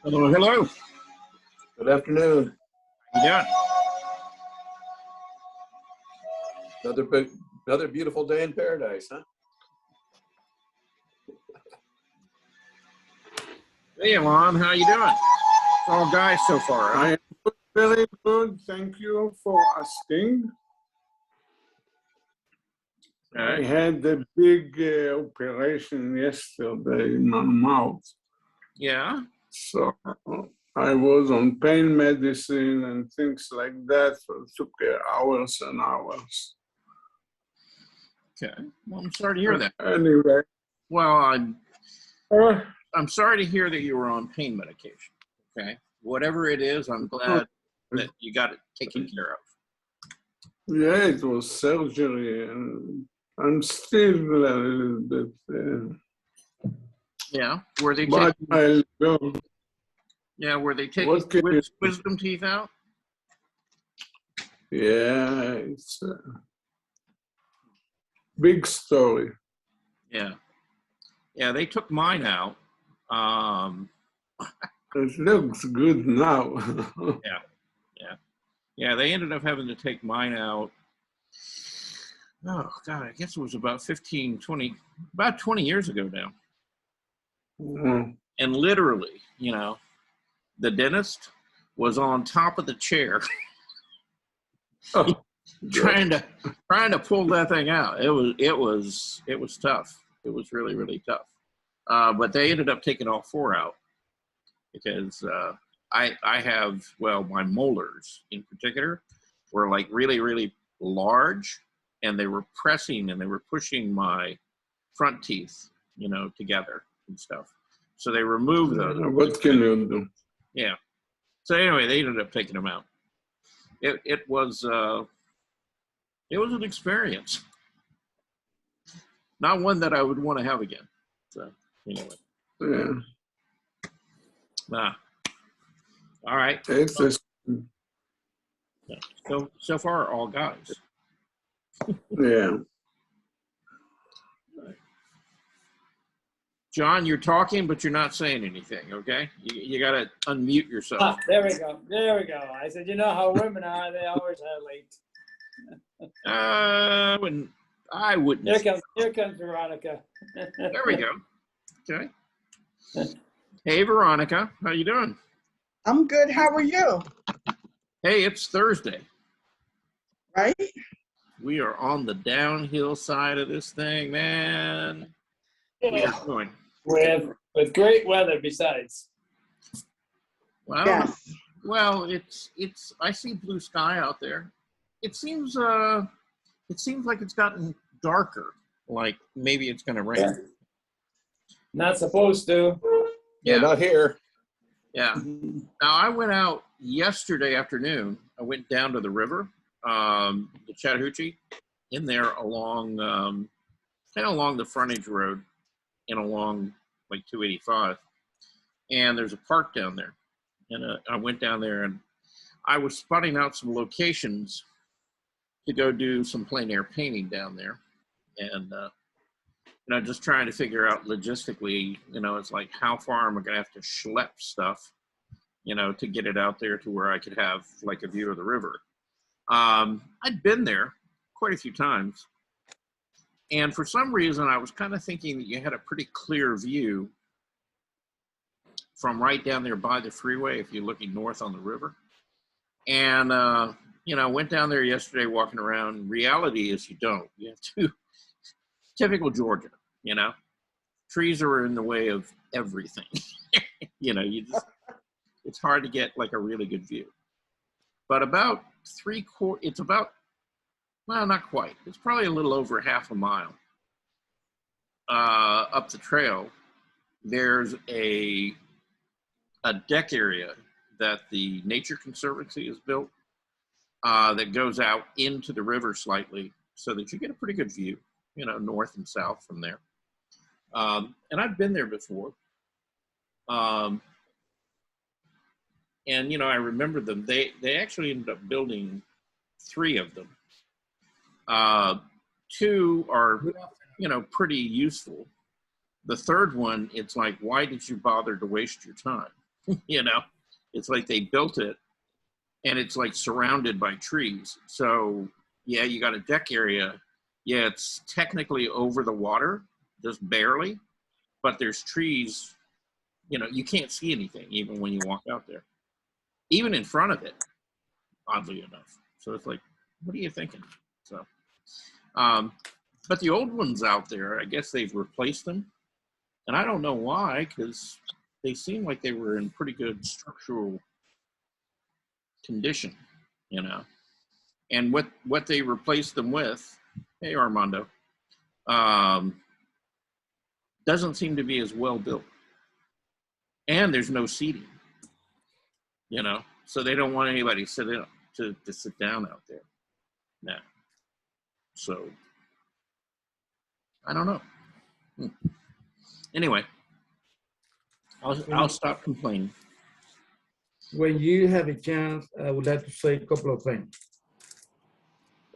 Hello, hello. Good afternoon. Yeah. Another beautiful day in paradise, huh? Hey, Alon, how you doing? It's all guys so far. Huh? I am very good. Thank you for asking. I had a big operation yesterday in my mouth. Yeah. So I was on pain medicine and things like that. So it took hours and hours. Okay. Well, I'm sorry to hear that. Anyway. Well, I'm sorry to hear that you were on pain medication. Okay. Whatever it is, I'm glad that you got it taken care of. Yeah, it was surgery, and I'm still a little bit. Yeah. Were they but taking? I'll go. Yeah. Were they taking wisdom teeth out? Yeah, it's a big story. Yeah. Yeah. They took mine out. It looks good now. Yeah. They ended up having to take mine out. Oh, God, I guess it was about 20 years ago now. Mm. And literally, the dentist was on top of the chair Oh, trying to pull that thing out. It was tough. It was really, really tough. But they ended up taking all four out because I have, my molars in particular were like really, really large, and they were pressing and they were pushing my front teeth, together and stuff. So they removed those. what can you do? Yeah. So anyway, they ended up taking them out. It was an experience, not one that I would want to have again. So anyway. Yeah. All right. It's So far, all guys. Yeah. John, you're talking, but you're not saying anything, okay? You got to unmute yourself. Ah, there we go. There we go. I said, you know how women are. They always are late. I wouldn't. Here comes Veronica. There we go. Okay. Hey, Veronica. How you doing? I'm good. How are you? Hey, it's Thursday. Right? We are on the downhill side of this thing, man. We are going. With great weather besides. Well, Yes. Well, it's. I see blue sky out there. It seems like it's gotten darker. Like maybe it's going to rain. Yeah. Not supposed to. Yeah, not here. Yeah. Now I went out yesterday afternoon. I went down to the river, the Chattahoochee, in there along, kind of along the frontage road, and along like 285. And there's a park down there. And I went down there and I was spotting out some locations to go do some plein air painting down there. And, just trying to figure out logistically, it's like how far am I going to have to schlep stuff, to get it out there to where I could have like a view of the river. I'd been there quite a few times. And for some reason, I was kind of thinking that you had a pretty clear view from right down there by the freeway if you're looking north on the river. And, went down there yesterday walking around. Reality is you don't. You have to, typical Georgia, trees are in the way of everything. It's hard to get like a really good view. But about not quite. It's probably a little over half a mile up the trail. There's a deck area that the Nature Conservancy has built that goes out into the river slightly so that you get a pretty good view, north and south from there. And I've been there before. And, I remember them. They actually ended up building 3 of them. 2 are pretty useful. The third one, it's like, why did you bother to waste your time? It's like they built it and it's like surrounded by trees. So yeah, you got a deck area. Yeah, it's technically over the water, just barely, but there's trees, you can't see anything even when you walk out there, even in front of it, oddly enough. So it's like, what are you thinking? So, but the old ones out there, I guess they've replaced them. And I don't know why, because they seem like they were in pretty good structural condition, And what they replaced them with, hey Armando, doesn't seem to be as well built. And there's no seating, so they don't want anybody to sit down out there. No. So I don't know. Anyway, I'll stop complaining. When you have a chance, I would like to say a couple of things.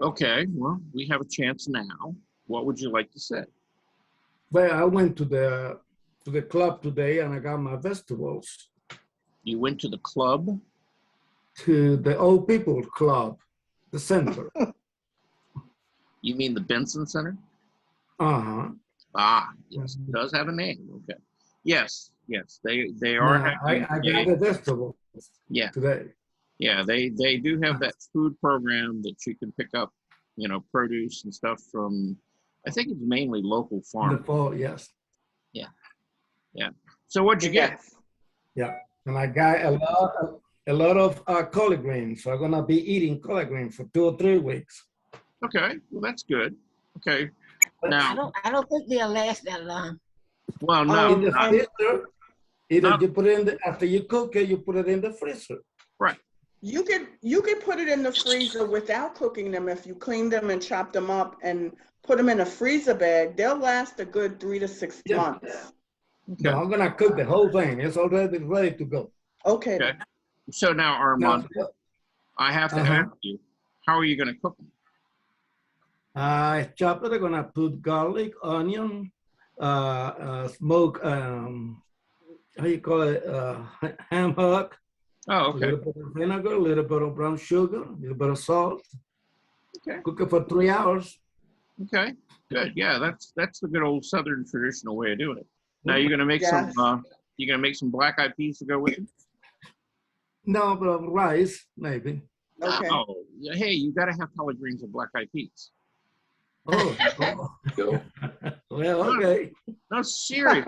Okay, well, we have a chance now. What would you like to say? Well, I went to the club today and I got my vegetables. You went to the club? To the old people club, the center. You mean the Benson Center? Uh-huh. Ah, yes, it does have a name. Okay. Yes, they are. I got the vegetables. Yeah. Today. Yeah, they do have that food program that you can pick up, produce and stuff from. I think it's mainly local farmers. The fall, yes. Yeah. So what'd you get? Yeah, and I got a lot of collard greens. So I'm gonna be eating collard greens for 2 or 3 weeks. Okay, well that's good. Okay. I Now, don't think they'll last that long. well, no, In the not- freezer, either No. you put it in after you cook it, you put it in the freezer. right. You could put it in the freezer without cooking them. If you clean them and chop them up and put them in a freezer bag, they'll last a good 3 to 6 Yeah. months. No, I'm gonna cook the whole thing. It's already ready to go. Okay. Okay. So now, Armand, Now, I have to Uh-huh. ask you, how are you going to cook them? I chopped it. I'm gonna put garlic, onion, smoke. How you call it? Ham hock. Oh, A okay. little bit of vinegar, a little bit of brown sugar, a little bit of salt. Okay. Cook it for 3 hours. Okay. Good. Yeah, that's the good old Southern traditional way of doing it. Now you're going to make Yes. some black eyed peas to go with it. No, but rice maybe. Okay. Oh, yeah, hey, you got to have collard greens and black eyed peas. Oh, Go. well, okay. No, serious.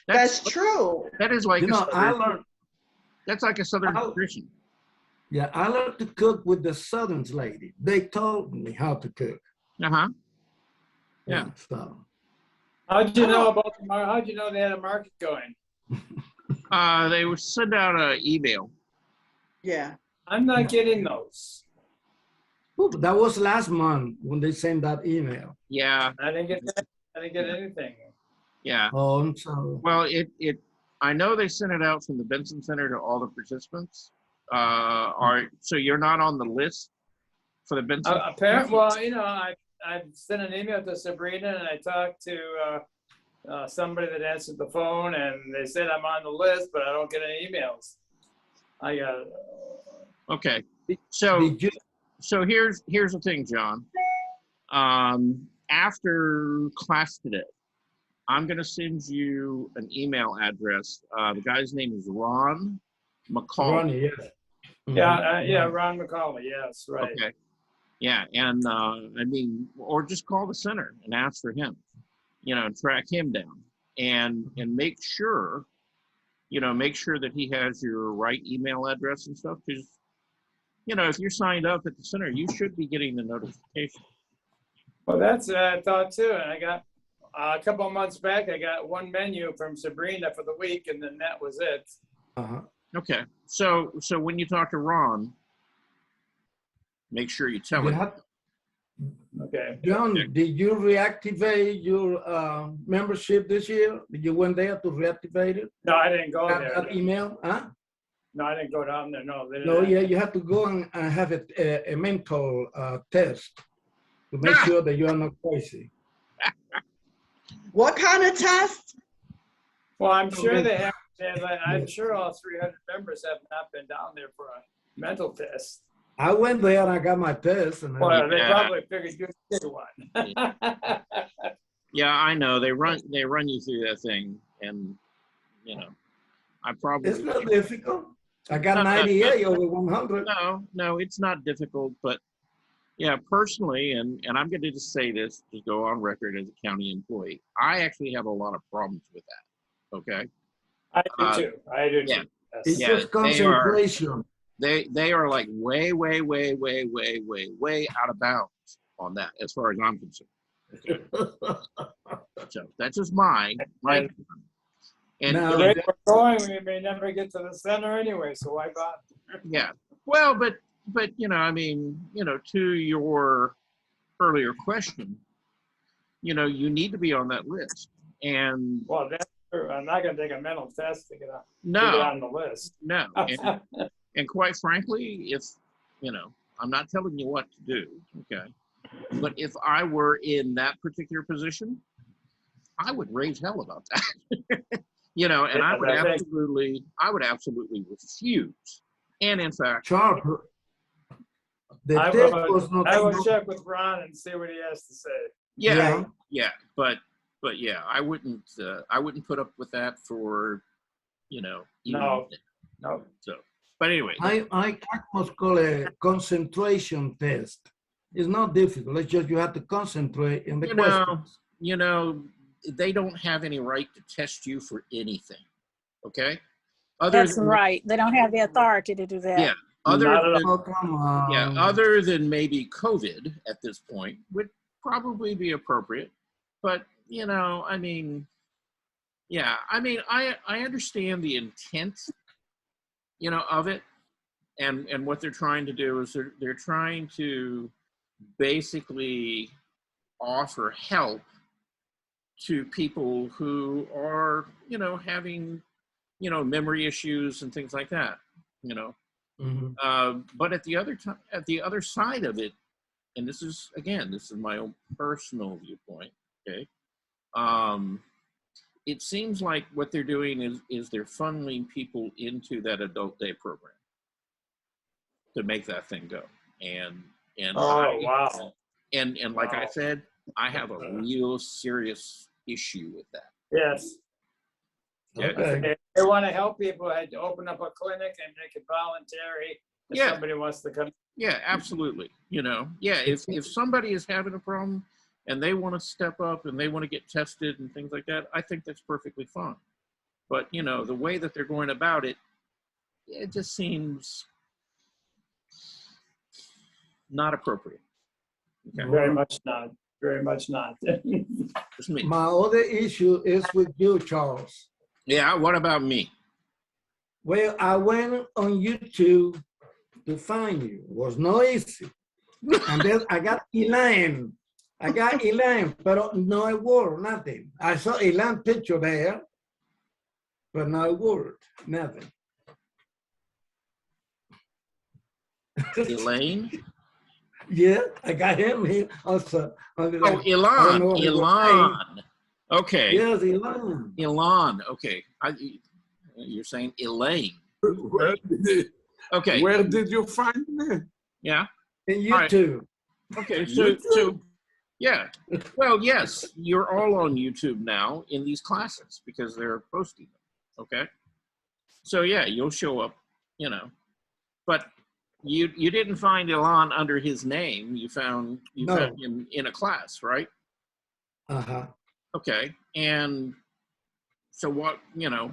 That's true. That is like You know, I Southern, learned. that's like a Southern I'll- tradition. Yeah, I learned to cook with the Southern lady. They told me how to cook. Uh-huh. Yeah. So How'd you know about how'd you know they had a market going? They would send out an email. Yeah. I'm not getting those. ooh, that was last month when they sent that email. Yeah, I didn't get that. I didn't get anything. yeah. Oh, and so Well, I know they sent it out from the Benson Center to all the participants. So you're not on the list for the Benson? Apparently, well, I sent an email to Sabrina and I talked to somebody that answered the phone and they said I'm on the list, but I don't get any emails. I got. Okay. So did you? so here's the thing, John. After class today, I'm going to send you an email address. The guy's name is Ron McCall. Ronnie, yes. Yeah, Ron McCauley. Yes, right. Okay. Yeah, and or just call the center and ask for him. Track him down and make sure, that he has your right email address and stuff. Because, if you're signed up at the center, you should be getting the notification. Well, that's what I thought too. And I got a couple of months back, I got one menu from Sabrina for the week, and then that was it. Uh-huh. Okay. So when you talk to Ron, make sure you tell You him. have- Okay. John, did you reactivate your membership this year? Did you went there to reactivate it? No, I didn't go Got there. that email? Huh? No, I didn't go down there. No, they No, didn't. yeah, you have to go and have a mental test to make sure that you are not crazy. What kind of test? Well, I'm sure they have, I'm sure all 300 members have not been down there for a mental test. I went there and I got my test. And Well, they Yeah. probably figured you did one. Yeah, I know. They run you through that thing, and you know, I probably it's not difficult. I got No, 98 over 100. no, it's not difficult, but yeah, personally, and I'm going to just say this to go on record as a county employee, I actually have a lot of problems with that. Okay. I do too. I do yeah. too. It's Yes. Yeah, just concentration. They are like way out of bounds on that, as far as I'm concerned. Okay. So that's just my And and Now- the rate we're going, we may never get to the center anyway, so why bother? yeah, well, but you know, I mean, you know, to your earlier question, you know, you need to be on that list, and Well, that's true. I'm not gonna take a mental test to get no, on the list. no, and quite frankly, if you know, I'm not telling you what to do, okay, but if I were in that particular position, I would raise hell about that. You know, and Yeah, I would I think- absolutely refuse. And in fact, Sharp. The I test will, was not. I will check with Ron and see what he has to say. yeah, but yeah, I wouldn't put up with that for, you know, even No. a minute. No, So, but anyway, I must call a concentration test. It's not difficult. It's just you have to concentrate in the You know, questions. you know, they don't have any right to test you for anything. Okay. That's right. They don't have the authority to do that. Yeah. Other Not at than, Oh, come on. yeah, other than maybe COVID at this point would probably be appropriate. But, you know, I mean, yeah, I mean, I understand the intent, you know, of it. And what they're trying to do is they're trying to basically offer help to people who are, you know, having, you know, memory issues and things like that, you know. Mhm. But at the other side of it, and this is my own personal viewpoint. Okay, it seems like what they're doing is they're funneling people into that adult day program to make that thing go. And oh, wow. and like I Wow. said, I have a real serious issue with that. Yes. Okay. Okay. If they want to help people, I had to open up a clinic and make it voluntary. If Yeah. somebody wants to come. Yeah, absolutely. You know, yeah, if somebody is having a problem and they want to step up and they want to get tested and things like that, I think that's perfectly fine. But, you know, the way that they're going about it, it just seems not appropriate. Okay. Very much not. Very much not. Just me. My other issue is with you, Charles. Yeah, what about me? Well, I went on YouTube to find you. It was not easy. And then I got Elaine. But no word, nothing. I saw Elaine picture there, but no word, nothing. Elaine? Yeah, I got him here also. Oh, I don't know Elon. what he was Elon. Okay. Yes, Elaine. Elon. Okay. You're saying Elaine. Okay. Where did you find me? Yeah. And All right. YouTube. Okay, so yeah. Well, yes, you're all on YouTube now in these classes because they're posting them. Okay. So yeah, you'll show up, you know. But you didn't find Elon under his name. You found him in a class, right? Uh-huh. Okay. And so what, you know,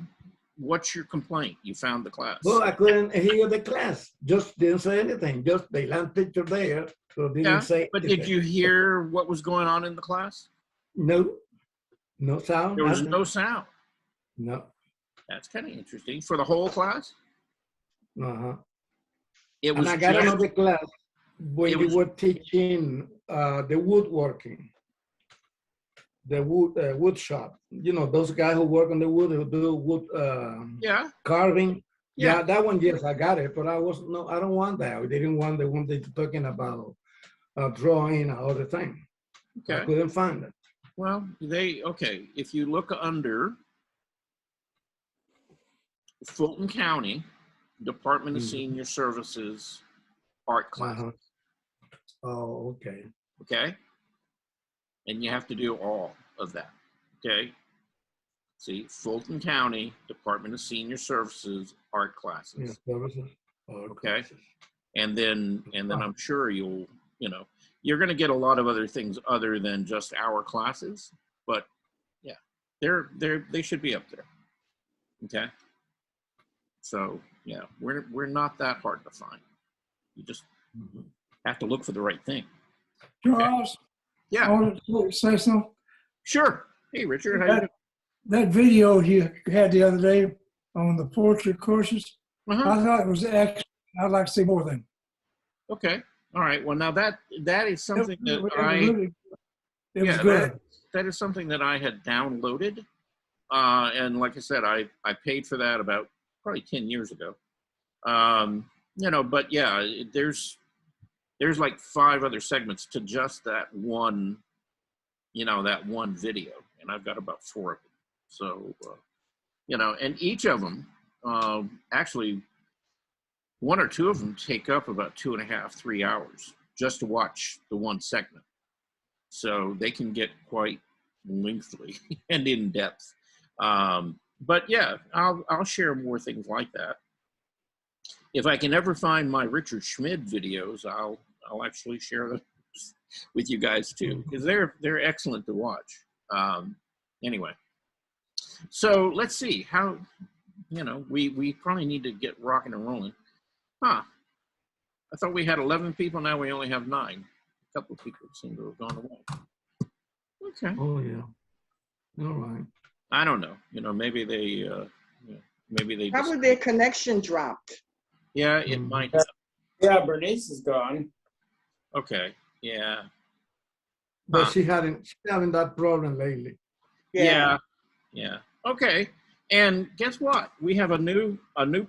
what's your complaint? You found the class. Well, I couldn't hear the class. Just didn't say anything. Just the land picture there. So didn't Yeah, say but anything. did you hear what was going on in the class? No. No sound. There was nothing. no sound. No. That's kind of interesting. For the whole class? Uh-huh. It was And I got just, another class when it you was- were teaching the woodworking, the wood shop. You know, those guys who work on the wood, who do wood yeah. carving. Yeah. Yeah, that one, yes, I got it, but I don't want that. They didn't want the one they talking about drawing all the time. I Okay. couldn't find it. Well, okay, if you look under Fulton County Department of Mhm. Senior Services art class, Uh-huh. Oh, okay. okay? And you have to do all of that, okay? See, Fulton County Department of Senior Services art classes, Yeah, services. Art okay? classes. And then I'm sure you'll, you're going to get a lot of other things other than just our classes, but yeah, they should be up there, okay? So yeah, we're not that hard to find. You just Mhm. have to look for the right thing. Charles, I Yeah, wanted to say something. sure. Hey, Richard, how you doing? That video you had the other day on the poetry courses, Uh-huh. I thought it was excellent. I'd like to see more of them. Okay. All right. Well, now that is something that It was good. that is something that I had downloaded, and like I said, I paid for that about probably 10 years ago. But yeah, there's like 5 other segments to just that one, that one video, and I've got about 4 of them. So, and each of them, actually, 1 or 2 of them take up about 2.5, 3 hours just to watch the one segment. So they can get quite lengthy and in depth. But yeah, I'll share more things like that. If I can ever find my Richard Schmid videos, I'll actually share them with you guys too, because they're excellent to watch. Anyway, so let's see how, we probably need to get rocking and rolling. Huh. I thought we had 11 people. Now we only have 9. A couple of people seem to have gone away. Okay. Oh, yeah. All right. I don't know. Maybe they, Probably their connection dropped. Yeah, it Mhm. might. Yeah, Bernice is gone. Okay. Yeah. But Huh. she's having that problem lately. Yeah. Okay. And guess what? We have a new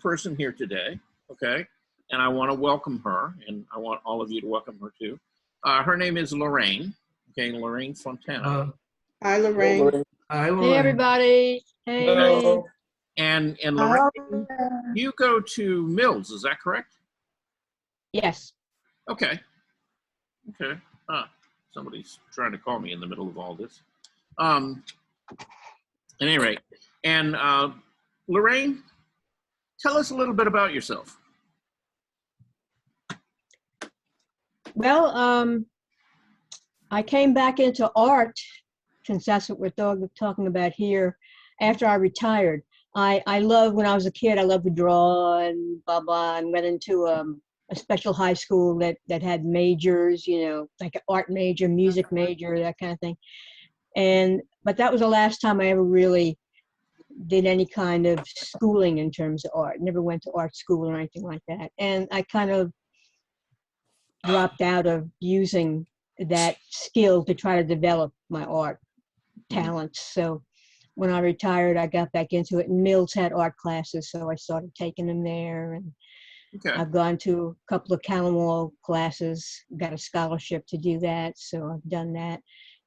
person here today. Okay. And I want to welcome her, and I want all of you to welcome her too. Her name is Lorraine. Okay, Lorraine Fontana. Hi, Lorraine. Hey, everybody. Hey, Hello. And Lorraine, you go to Mills, is that correct? yes. Okay. Somebody's trying to call me in the middle of all this. At any rate, and Lorraine, tell us a little bit about yourself. Well, I came back into art, since that's what we're talking about here, after I retired. I loved, when I was a kid, I loved to draw and blah, blah, and went into a special high school that had majors, like an art major, music major, that kind of thing. But that was the last time I ever really did any kind of schooling in terms of art. Never went to art school or anything like that. And I kind of dropped out of using that skill to try to develop my art talents. So when I retired, I got back into it. And Mills had art classes, so I started taking them there. And Okay. I've gone to a couple of Calamo classes, got a scholarship to do that, so I've done that.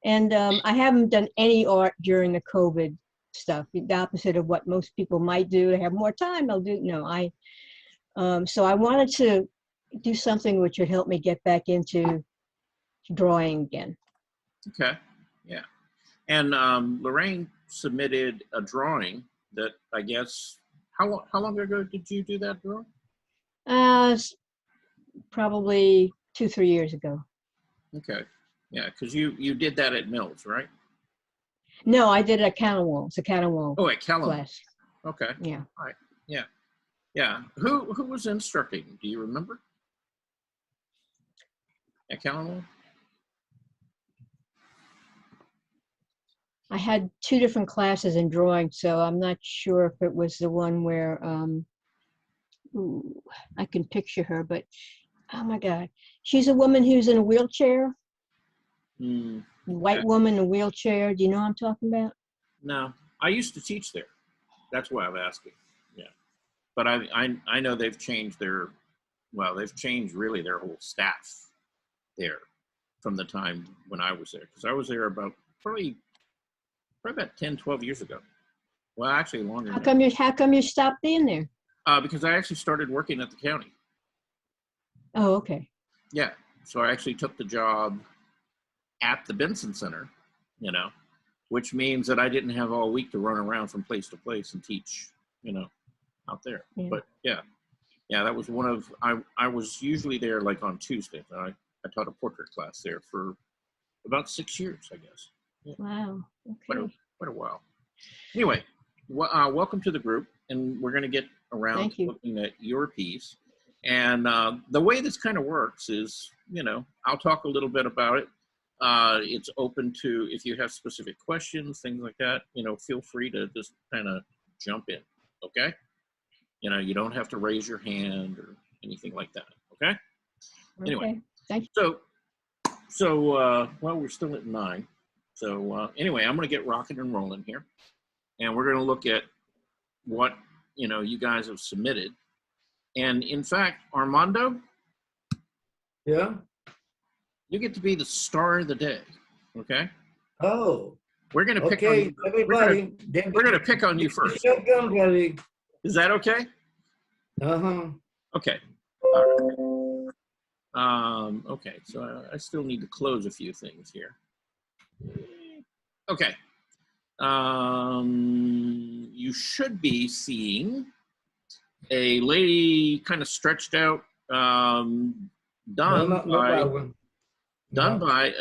And I haven't done any art during the COVID stuff, the opposite of what most people might do. They have more time, they'll do. No, so I wanted to do something which would help me get back into drawing again. Okay. Yeah. And Lorraine submitted a drawing that, I guess, how long ago did you do that drawing? Probably 2-3 years ago. Okay. Yeah, because you did that at Mills, right? No, I did it at Calamo. It's a Calamo Oh, at Callum. class. Okay. Yeah. All right. Yeah. Yeah. Who was instructing? Do you remember? At Callum? I had 2 different classes in drawing, so I'm not sure if it was the one where I can picture her, but oh my God, she's a woman who's in a wheelchair. White woman in a wheelchair. Do you know what I'm talking about? No, I used to teach there. That's why I'm asking. Yeah, but I know they've changed they've changed really their whole staff there from the time when I was there, because I was there about probably probably about 10, 12 years ago. Well, actually longer How than come you stopped being there? that. Because I actually started working at the county. Oh, okay. Yeah. So I actually took the job at the Benson Center, you know, which means that I didn't have all week to run around from place to place and teach, you know, out there. Yeah. But yeah, that was one of, I was usually there like on Tuesday. I taught a portrait class there for about 6 years, I guess. Yeah. Wow. Quite Okay. a while. Anyway, welcome to the group, and we're going to get around Thank to you. looking at your piece. And the way this kind of works is, you know, I'll talk a little bit about it. It's open to, if you have specific questions, things like that, you know, feel free to just kind of jump in, okay? You know, you don't have to raise your hand or anything like that, okay? Anyway, Okay. Thank you. so well, we're still at 9. So anyway, I'm going to get rocking and rolling here. And we're going to look at what, you know, you guys have submitted. And in fact, Armando, Yeah. you get to be the star of the day, okay? Oh, We're going to pick on okay, you. everybody. We're going to pick on you first. Shotgun ready. Is that okay? Uh-huh. Okay. All right. Okay, so I still need to close a few things here. Okay. You should be seeing a lady kind of stretched out, done No, by that one. done No. by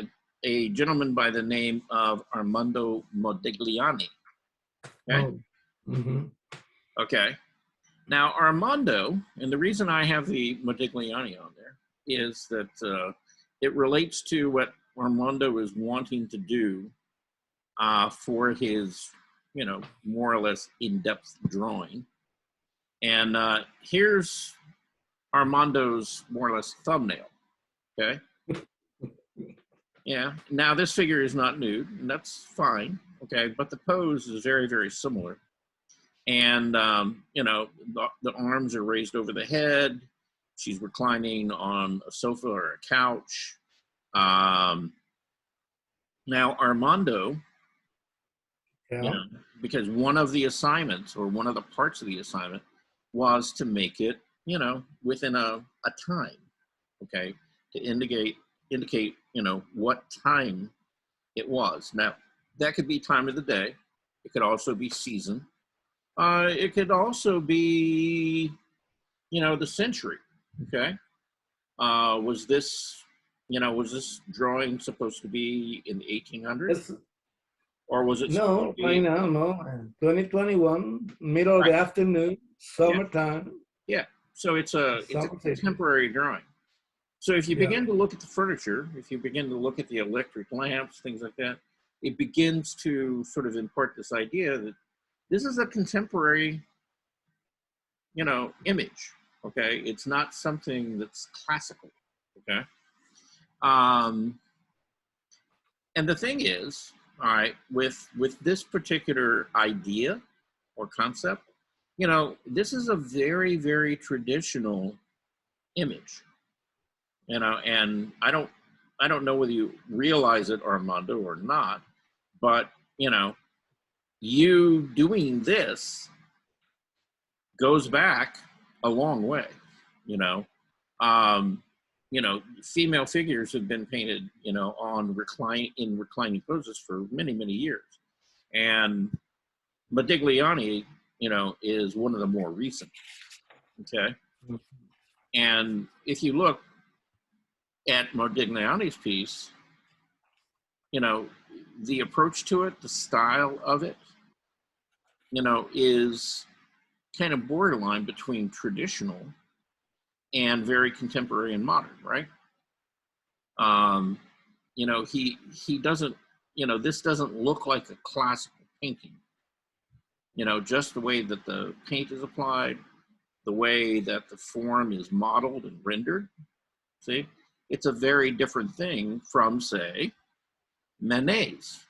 a gentleman by the name of Armando Modigliani. Okay. Oh. Mm-hmm. Okay. Now Armando, and the reason I have the Modigliani on there is that it relates to what Armando is wanting to do for his, you know, more or less in-depth drawing. And here's Armando's more or less thumbnail, okay? Yeah, now this figure is not nude, and that's fine, okay? But the pose is very, very similar. And, you know, the arms are raised over the head. She's reclining on a sofa or a couch. Now, Armando, Yeah. you know, because one of the assignments or one of the parts of the assignment was to make it, you know, within a time, okay, to indicate, you know, what time it was. Now, that could be time of the day. It could also be season. It could also be, you know, the century, okay? Was this drawing supposed to be in the 1800s? It's, Or was it no, supposed to right be? now, no. 2021, middle of the Right. afternoon, summertime. Yeah, so it's a Summer season. contemporary drawing. So if you Yeah. begin to look at the furniture, if you begin to look at the electric lamps, things like that, it begins to sort of impart this idea that this is a contemporary, you know, image, okay? It's not something that's classical, okay? And the thing is, all right, with this particular idea or concept, you know, this is a very, very traditional image, you know, and I don't know whether you realize it, Armando, or not, but, you know, you doing this goes back a long way, you know. You know, female figures have been painted, you know, in reclining poses for many, many years. And Modigliani, you know, is one of the more recent, okay? And if you look at Modigliani's piece, you know, the approach to it, the style of it, you know, is kind of borderline between traditional and very contemporary and modern, right? You know, he doesn't, you know, this doesn't look like a classical painting. You know, just the way that the paint is applied, the way that the form is modeled and rendered. See, it's a very different thing from, say, Manet's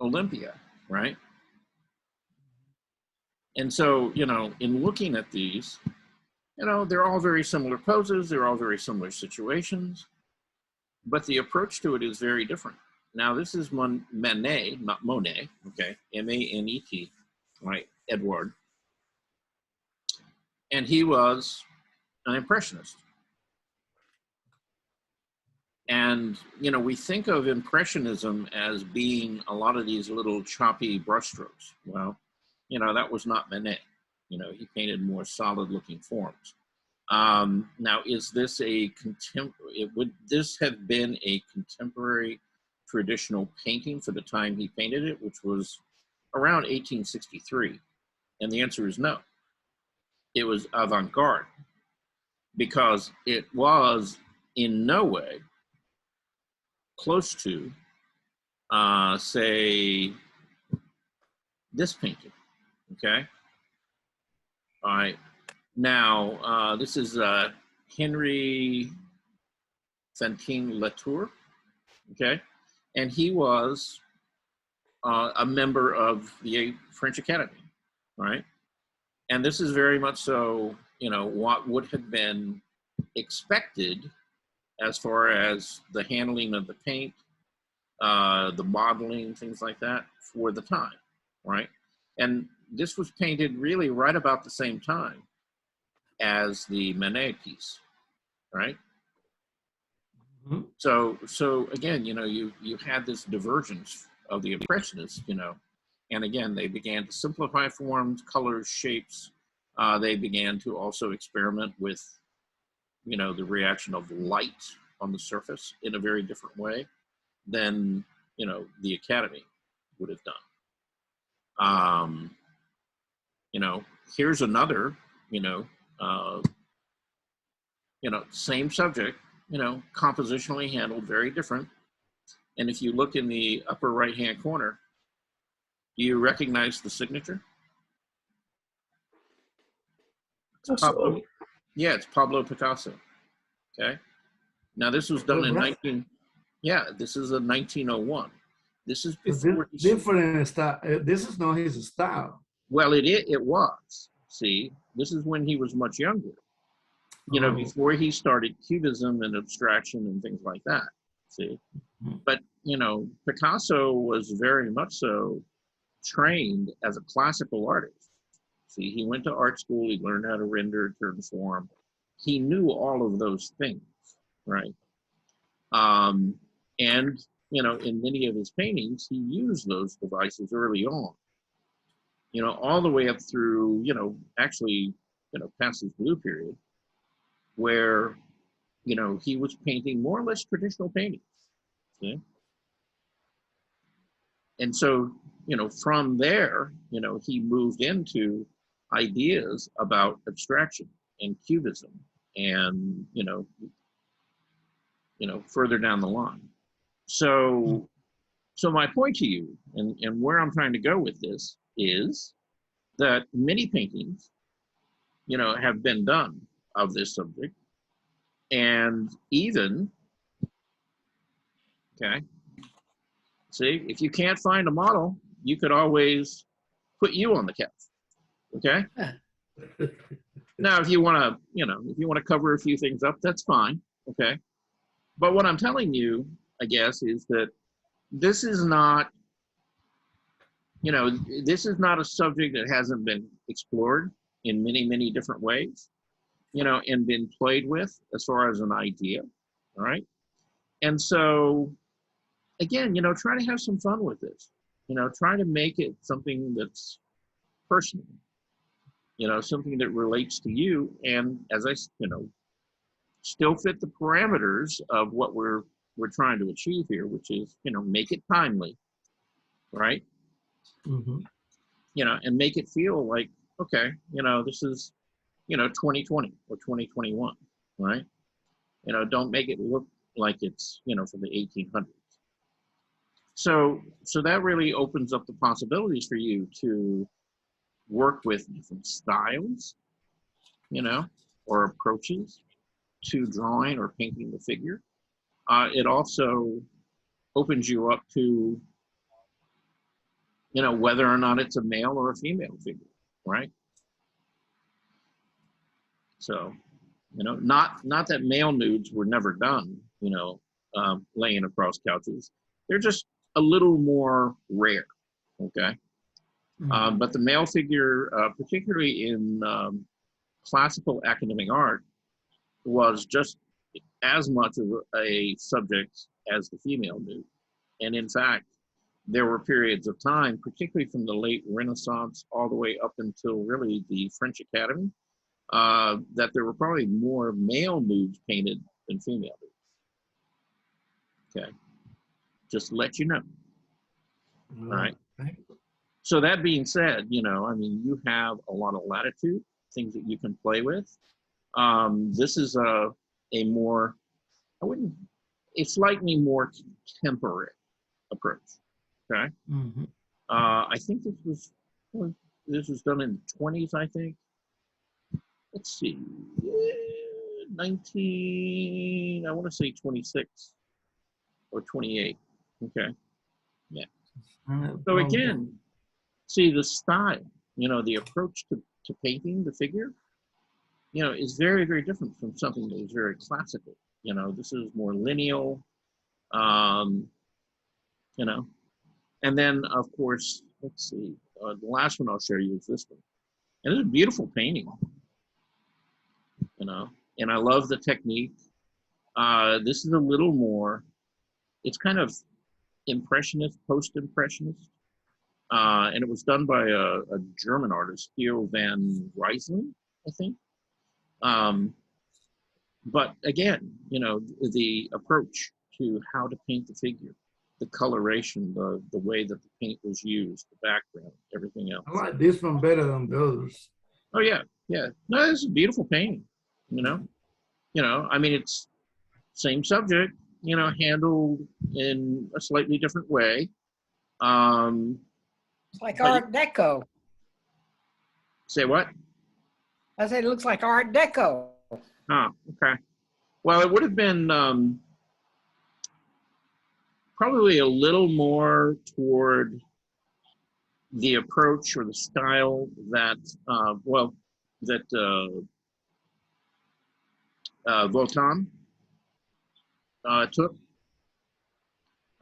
Olympia, right? And so, you know, in looking at these, you know, they're all very similar poses, they're all very similar situations, but the approach to it is very different. Now this is Manet, not Monet, okay, M-A-N-E-T, right, Edward. And he was an impressionist. And, you know, we think of impressionism as being a lot of these little choppy brushstrokes. Well, you know, that was not Manet. You know, he painted more solid looking forms. Now, is this a contemporary, would this have been a contemporary traditional painting for the time he painted it, which was around 1863? And the answer is no. It was avant-garde because it was in no way close to, say, this painting, okay? All right, now this is Henry Fantin Latour, okay? And he was a member of the French Academy, right? And this is very much so, you know, what would have been expected as far as the handling of the paint, the modeling, things like that for the time, right? And this was painted really right about the same time as the Manet piece, right? Mm-hmm. So again, you know, you had this divergence of the Impressionists, you know, and again, they began to simplify forms, colors, shapes. They began to also experiment with, you know, the reaction of light on the surface in a very different way than, you know, the Academy would have done. You know, here's another, same subject, you know, compositionally handled, very different. And if you look in the upper right-hand corner, do you recognize the signature? It's Pablo, yeah, it's Pablo Picasso. Okay. Now this was done in this is a 1901. This is before different style. This is not his style. Well, it was. See, this is when he was much younger. You know, before he started cubism and abstraction and things like that. See, but you know, Picasso was very much so trained as a classical artist. See, he went to art school. He learned how to render, turn form. He knew all of those things, right? And you know, in many of his paintings, he used those devices early on. You know, all the way up through, you know, actually, you know, past his blue period, where, you know, he was painting more or less traditional paintings. See? And so, you know, from there, you know, he moved into ideas about abstraction and cubism and, you know, further down the line. So my point to you, and where I'm trying to go with this is that many paintings, you know, have been done of this subject, and even, okay, see, if you can't find a model, you could always put you on the couch, okay? Now, if you want to, you know, if you want to cover a few things up, that's fine, okay? But what I'm telling you, I guess, is that this is not, you know, this is not a subject that hasn't been explored in many, many different ways, you know, and been played with as far as an idea, all right? And so, again, you know, try to have some fun with this. You know, try to make it something that's personal, you know, something that relates to you. And as I, you know, still fit the parameters of what we're trying to achieve here, which is, you know, make it timely, right? Mm-hmm. You know, and make it feel like, okay, you know, this is, you know, 2020 or 2021, right? You know, don't make it look like it's, you know, from the 1800s. So that really opens up the possibilities for you to work with different styles, you know, or approaches to drawing or painting the figure. It also opens you up to, you know, whether or not it's a male or a female figure, right? So, you know, not that male nudes were never done, you know, laying across couches. they're just a little more rare, okay? But the male figure, particularly in classical academic art, was just as much of a subject as the female nude. And in fact, there were periods of time, particularly from the late Renaissance all the way up until really the French Academy, that there were probably more male nudes painted than female nudes. Okay, just to let you know. All right. So that being said, you know, I mean, you have a lot of latitude, things that you can play with. This is a more, it's slightly more contemporary approach. Okay. I think this was done in the 20s, I think. Let's see, 19, I want to say 26 or 28. Okay. Yeah. So again, see the style, you know, the approach to painting the figure, you know, is very, very different from something that is very classical. You know, this is more lineal, you know. And then, of course, let's see, the last one I'll show you is this one. And it's a beautiful painting, you know, and I love the technique. This is a little more, it's kind of impressionist, post-impressionist. And it was done by a German artist, Theo van Ryselen, I think. But again, you know, the approach to how to paint the figure, the coloration, the way that the paint was used, the background, everything else. I like this one better than the others. Oh yeah, yeah. No, this is a beautiful painting. You know. I mean, it's same subject, you know, handled in a slightly different way. It's like Art Deco. Say what? I said it looks like Art Deco. Oh, okay. Well, it would have been probably a little more toward the approach or the style that, Votan took.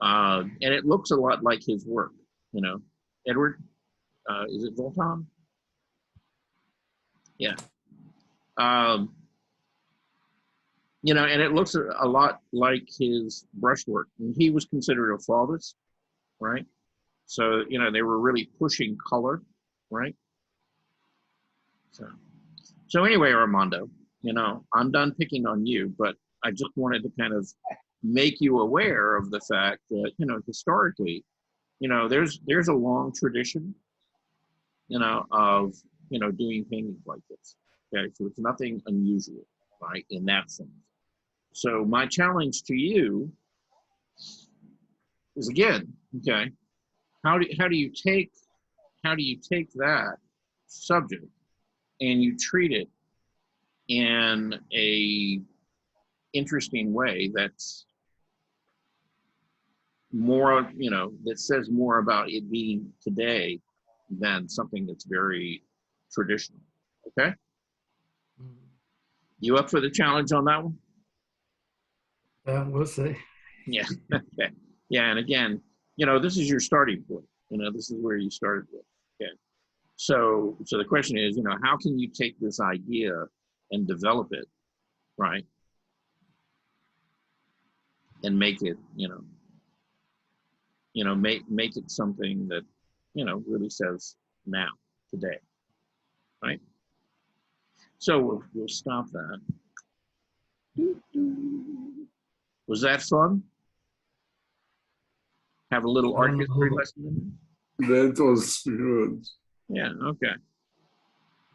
And it looks a lot like his work, you know. Edward, is it Votan? Yeah. You know, and it looks a lot like his brushwork. And he was considered a flautist, right? So, you know, they were really pushing color, right? So anyway, Armando, you know, I'm done picking on you, but I just wanted to kind of make you aware of the fact that, you know, historically, you know, there's a long tradition, you know, of, you know, doing paintings like this. Okay, so it's nothing unusual, right, in that sense. So my challenge to you is, again, okay, how do you take that subject and you treat it in a interesting way that's more, you know, that says more about it being today than something that's very traditional. Okay? You up for the challenge on that one? We'll see. Yeah. Okay. Yeah, and again, you know, this is your starting point. You know, this is where you started with. Okay. So the question is, you know, how can you take this idea and develop it, right? And make it, you know, make it something that, you know, really says now, today, right? So we'll stop that. Was that fun? Have a little art history lesson in there? That was good. Yeah, okay.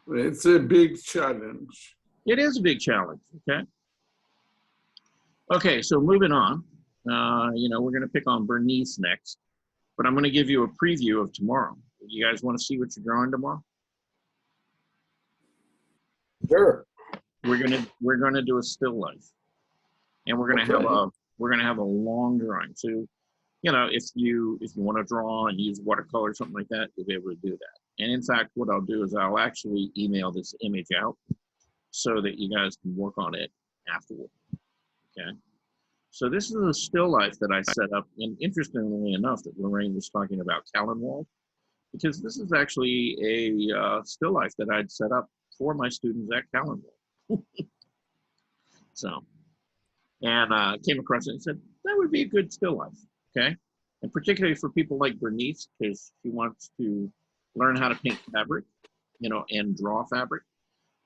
It's a big challenge. It is a big challenge, okay? Okay, so moving on. You know, we're going to pick on Bernice next, but I'm going to give you a preview of tomorrow. You guys want to see what you're drawing tomorrow? Sure. We're gonna do a still life, and we're gonna have a long drawing. So, you know, if you want to draw and use watercolor or something like that, you'll be able to do that. And in fact, what I'll do is I'll actually email this image out so that you guys can work on it afterward. Okay. So this is a still life that I set up, and interestingly enough, that Lorraine was talking about Callanwald, because this is actually a still life that I'd set up for my students at Callanwald. So, and came across it and said, that would be a good still life, okay? And particularly for people like Bernice, because she wants to learn how to paint fabric, you know, and draw fabric.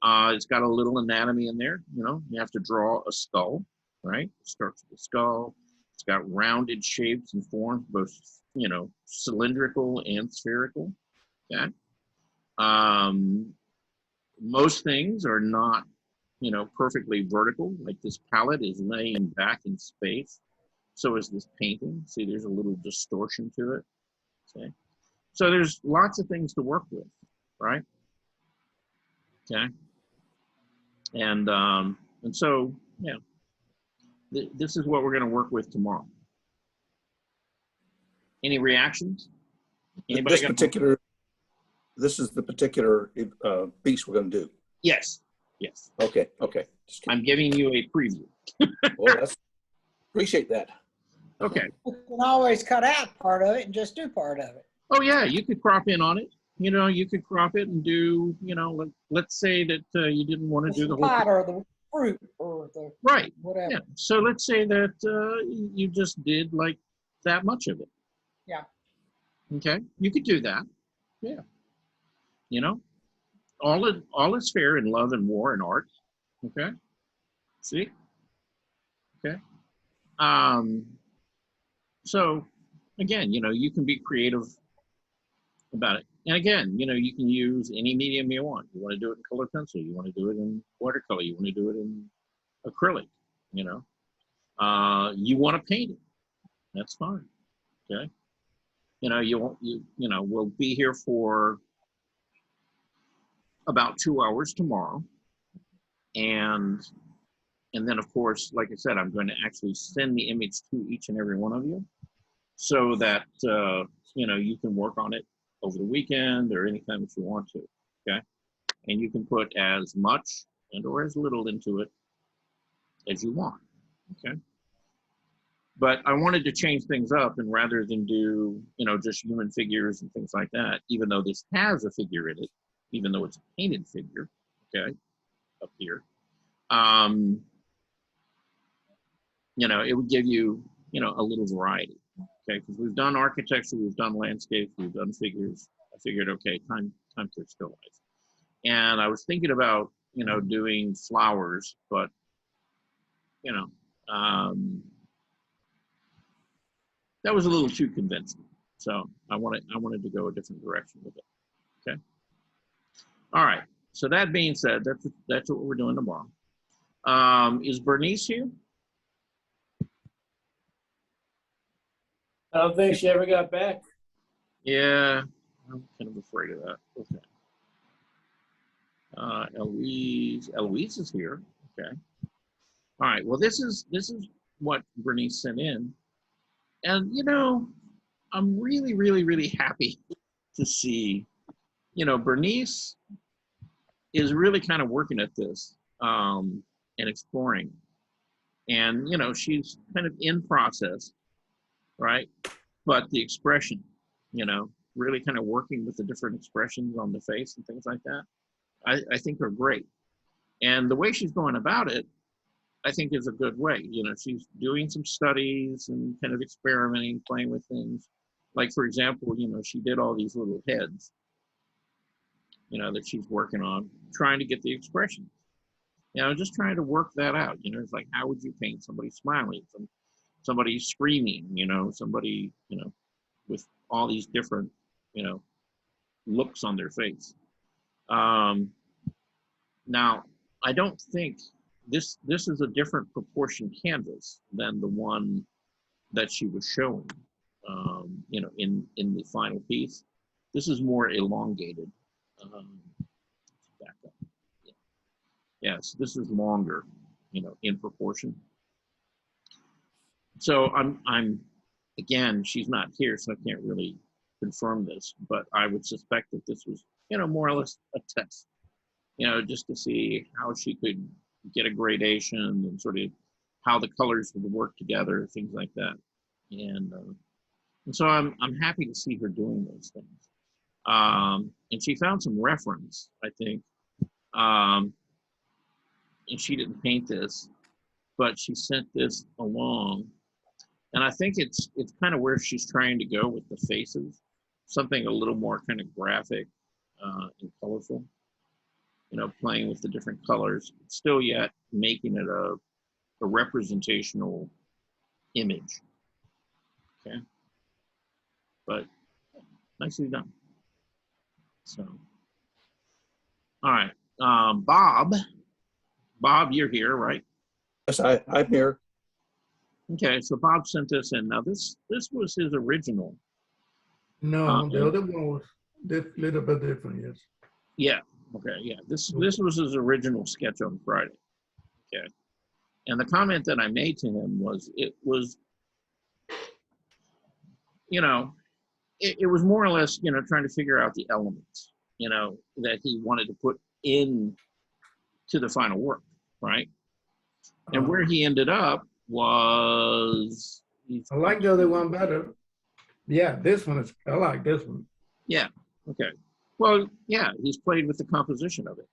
It's got a little anatomy in there, you know, you have to draw a skull, right? It starts with the skull. It's got rounded shapes and forms, both, you know, cylindrical and spherical, okay? Most things are not, you know, perfectly vertical, like this palette is laying back in space. So is this painting. See, there's a little distortion to it, okay? So there's lots of things to work with, right? Okay. And so, yeah, this is what we're going to work with tomorrow. Any reactions? Anybody This is the particular piece we're going to do. Yes. Yes. Okay. I'm giving you a preview. Well, appreciate that. Okay. You can always cut out part of it and just do part of it. Oh yeah, you could crop in on it. You know, you could crop it and do, you know, let's say that you didn't want to do the whole pot or the fruit or the right. whatever. Yeah. So let's say that you just did like that much of it. Yeah. Okay. You could do that. Yeah. You know, all is fair in love and war and art. Okay. See? Okay. So again, you know, you can be creative about it. And again, you know, you can use any medium you want. You want to do it in color pencil. You want to do it in watercolor. You want to do it in acrylic, you know. You want to paint it. That's fine. Okay. You know, you know, we'll be here for about 2 hours tomorrow. And then of course, like I said, I'm going to actually send the image to each and every one of you so that, you know, you can work on it over the weekend or anytime that you want to, okay? And you can put as much and or as little into it as you want, okay? But I wanted to change things up, and rather than do, you know, just human figures and things like that, even though this has a figure in it, even though it's a painted figure, okay, up here, you know, it would give you, you know, a little variety, okay? Because we've done architecture, we've done landscapes, we've done figures. I figured, okay, time for still life. And I was thinking about, you know, doing flowers, but, you know, that was a little too convincing. So I wanted to go a different direction with it, okay? All right, so that being said, that's what we're doing tomorrow. Is Bernice here? I don't think she ever got back. Yeah, I'm kind of afraid of that. Okay. Eloise is here. Okay. All right. Well, this is what Bernice sent in, and you know, I'm really, really, really happy to see, you know, Bernice is really kind of working at this and exploring, and you know, she's kind of in process, right? But the expression, you know, really kind of working with the different expressions on the face and things like that, I think are great. And the way she's going about it, I think is a good way. You know, she's doing some studies and kind of experimenting, playing with things. Like, for example, you know, she did all these little heads, you know, that she's working on, trying to get the expression. You know, just trying to work that out. You know, it's like, how would you paint somebody smiling, somebody screaming, you know, somebody, you know, with all these different, you know, looks on their face. Now, I don't think this is a different proportion canvas than the one that she was showing, you know, in the final piece. This is more elongated. Back up. Yeah. Yes, this is longer, you know, in proportion. So I'm again, she's not here, so I can't really confirm this, but I would suspect that this was, you know, more or less a test, you know, just to see how she could get a gradation and sort of how the colors would work together, things like that. And so I'm happy to see her doing those things. And she found some reference, I think. And she didn't paint this, but she sent this along. And I think it's kind of where she's trying to go with the faces, something a little more kind of graphic and colorful, you know, playing with the different colors, still yet making it a representational image. Okay. But nicely done. So, all right. Bob, you're here, right? Yes, I'm here. Okay, so Bob sent us in. Now this was his original. No, the other one was a little bit different, yes. Yeah. Okay. Yeah. This was his original sketch on Friday. Okay. And the comment that I made to him was, it was, you know, it was more or less, you know, trying to figure out the elements, you know, that he wanted to put in to the final work, right? And where he ended up was, I like the other one better. Yeah, this one is, I like this one. yeah. Okay. Well, yeah, he's played with the composition of it.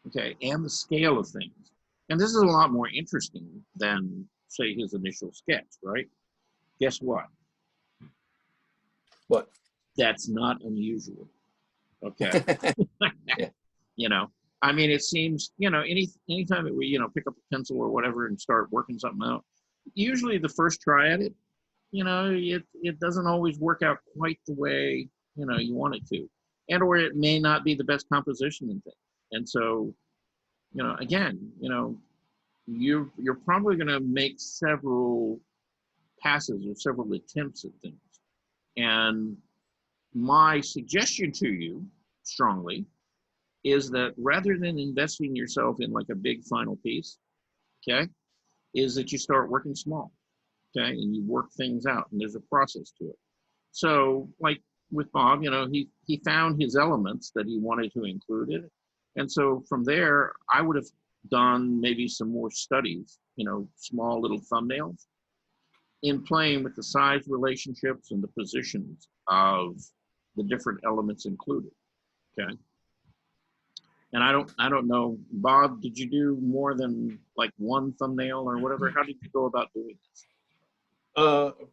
Okay. And the scale of things. And this is a lot more interesting than, say, his initial sketch, right? Guess what? What? That's not unusual. Okay. Yeah. You know, I mean, it seems, you know, anytime that we, you know, pick up a pencil or whatever and start working something out, usually the first try at it, you know, it doesn't always work out quite the way, you know, you want it to. And or it may not be the best composition and things. And so, you know, again, you know, you're probably going to make several passes or several attempts at things. And my suggestion to you strongly is that rather than investing yourself in like a big final piece, okay, is that you start working small, okay, and you work things out, and there's a process to it. So like with Bob, you know, he found his elements that he wanted to include in it. And so from there, I would have done maybe some more studies, you know, small little thumbnails in playing with the size relationships and the positions of the different elements included, okay? And I don't know, Bob, did you do more than like one thumbnail or whatever? How did you go about doing this?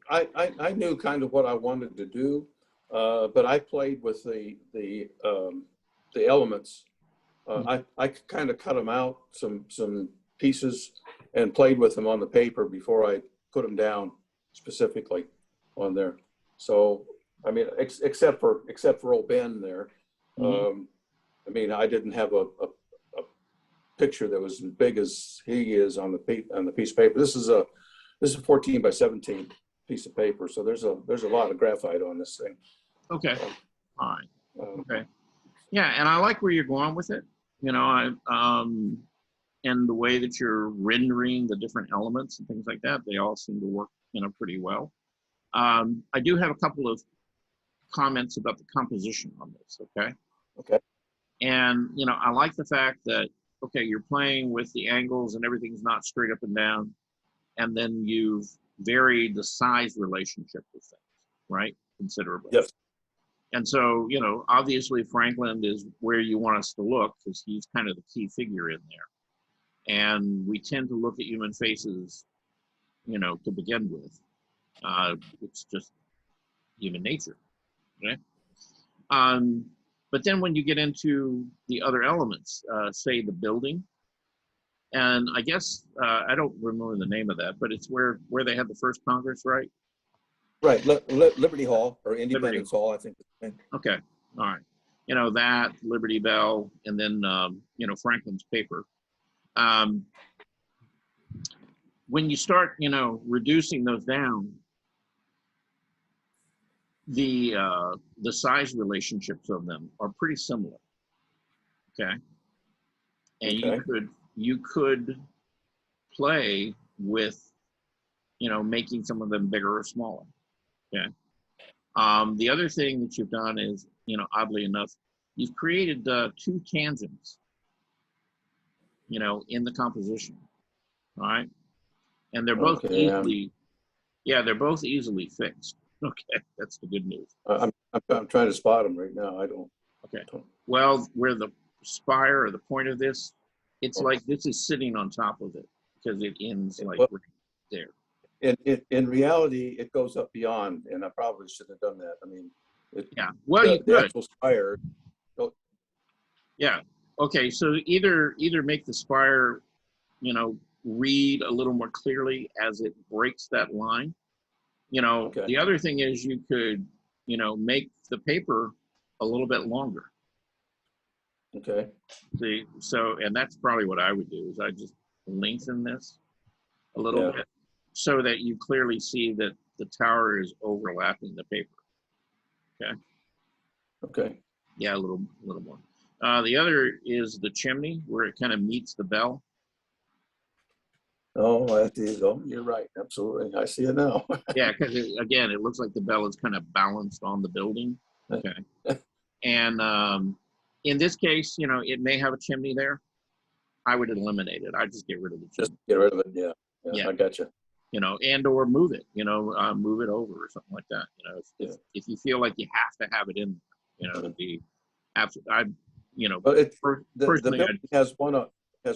I knew kind of what I wanted to do, but I played with the elements. I kind of cut them out, some pieces, and played with them on the paper before I put them down specifically on there. So I mean, except for old Ben there. I mean, I didn't have a picture that was as big as he is on the piece of paper. This is a 14 by 17 piece of paper, so there's a lot of graphite on this thing. Okay, all right, okay, yeah, and I like where you're going with it. You know, and the way that you're rendering the different elements and things like that, they all seem to work, you know, pretty well. I do have a couple of comments about the composition on this. Okay. Okay. And, you know, I like the fact that, okay, you're playing with the angles and everything's not straight up and down. And then you've varied the size relationship with things, right? Considerably. Yes. And so, you know, obviously Franklin is where you want us to look because he's kind of the key figure in there. And we tend to look at human faces, you know, to begin with. It's just human nature, okay? But then when you get into the other elements, say the building, and I guess, I don't remember the name of that, but it's where they had the first Congress, right? Right, Liberty Hall or Independence Hall, I think. Okay, all right. You know, that, Liberty Bell, and then, you know, Franklin's paper. When you start, you know, reducing those down, the size relationships of them are pretty similar, okay? And Okay. you could play with, you know, making some of them bigger or smaller, okay? The other thing that you've done is, you know, oddly enough, you've created 2 tangents, you know, in the composition, all right? and they're both Okay, easily, yeah, they're both easily fixed. Okay, that's the good news. I'm trying to spot them right now. I don't. Okay, well, where the spire or the point of this, it's Oh. like this is sitting on top of it because it ends like Well, right there. In reality, it goes up beyond, and I probably should have done that. I mean, Yeah, well, you the could. actual spire. Yeah. Okay. So either make the spire, read a little more clearly as it breaks that line. Okay. The other thing is you could, make the paper a little bit longer. Okay. See, so, and that's probably what I would do is I just lengthen this a little bit so that you clearly see that the tower is overlapping the paper. Okay. Okay. Yeah, a little more. The other is the chimney where it kind of meets the bell. Oh, you're right. Absolutely. I see it now. Yeah, because again, it looks like the bell is kind of balanced on the building. Okay. And in this case, it may have a chimney there. I would eliminate it. I'd just get rid of the chimney. Just get rid of it. Yeah. I got you. And or move it, move it over or something like that. If you feel like you have to have it in, to be absolutely, But the personally, building has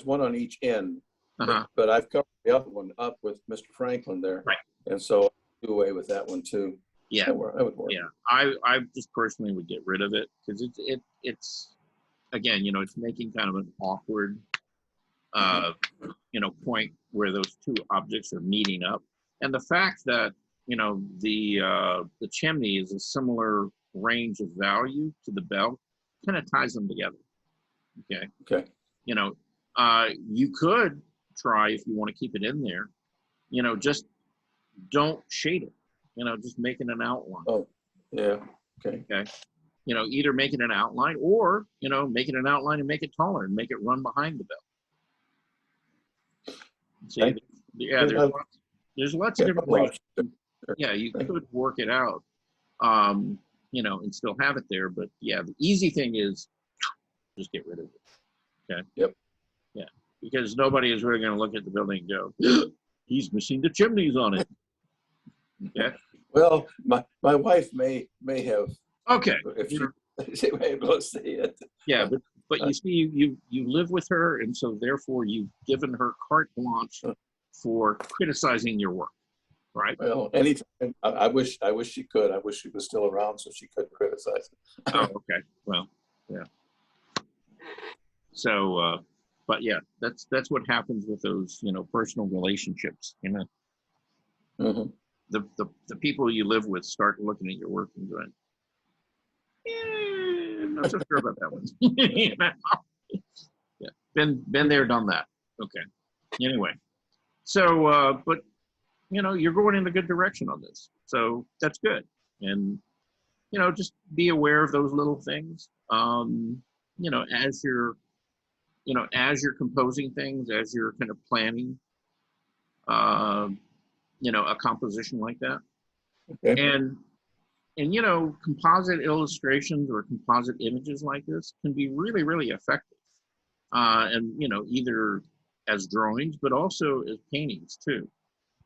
one on each end, but I've covered the other one up with Mr. Franklin there. Right. And so I do away with that one too. Yeah. That would work. Yeah. I just personally would get rid of it because it's again, it's making kind of an awkward point where those two objects are meeting up. And the fact that, the chimney is a similar range of value to the bell kind of ties them together. Okay. Okay. You could try, if you want to keep it in there, just don't shade it, just make it an outline. Oh, yeah. Okay. Okay. Either make it an outline or, make it an outline and make it taller and make it run behind the bell. See, yeah, there's lots of different ways. Yeah, you could work it out, and still have it there. But yeah, the easy thing is just get rid of it. Okay. Yep. Yeah, because nobody is really going to look at the building and go, "He's missing the chimneys on it." Okay. Well, my wife may have. Okay. If she may be able to see it. Yeah, but you see, you live with her, and so therefore you've given her carte blanche for criticizing your work, right? Well, anytime. I wish she could. I wish she was still around so she could criticize it. Oh, okay. Well, yeah. So, but yeah, that's what happens with those, personal relationships. Mm-hmm. The people you live with start looking at your work and going, I'm not so sure about that one. Yeah, been there, done that. Okay. Anyway, so but you're going in a good direction on this, so that's good. And just be aware of those little things. As you're composing things, as you're kind of planning, a composition like that, Okay. and composite illustrations or composite images like this can be really, really effective. And, either as drawings, but also as paintings too.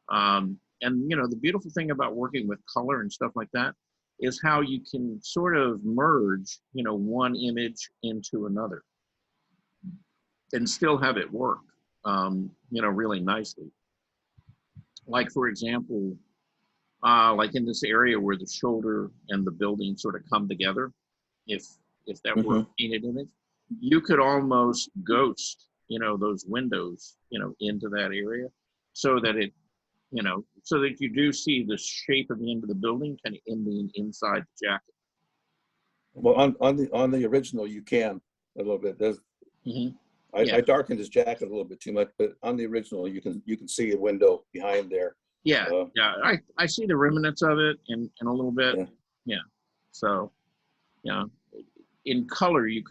And, the beautiful thing about working with color and stuff like that is how you can sort of merge, one image into another and still have it work, really nicely. Like, for example, like in this area where the shoulder and the building sort of come together, if that were a painted image, you could almost ghost, those windows, into that area so that it, so that you do see the shape of the end of the building kind of ending inside the jacket. Well, on the original, you can a little bit. There's, I darkened his jacket a little bit too much, but on the original, you can see a window behind there. Yeah, I see the remnants of it in a little bit. Yeah. So, in color, you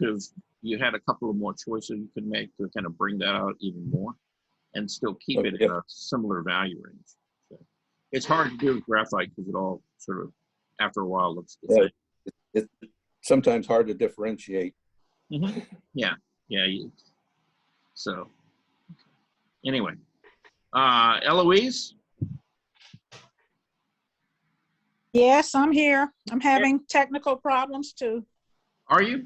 had a couple of more choices you could make to kind of bring that out even more, and still keep it in a similar value range. So, it's hard to do with graphite because it all sort of, after a while, looks the same. It's sometimes hard to differentiate. Yeah. So, anyway. Eloise? Yes, I'm here. I'm having technical problems too. Are you?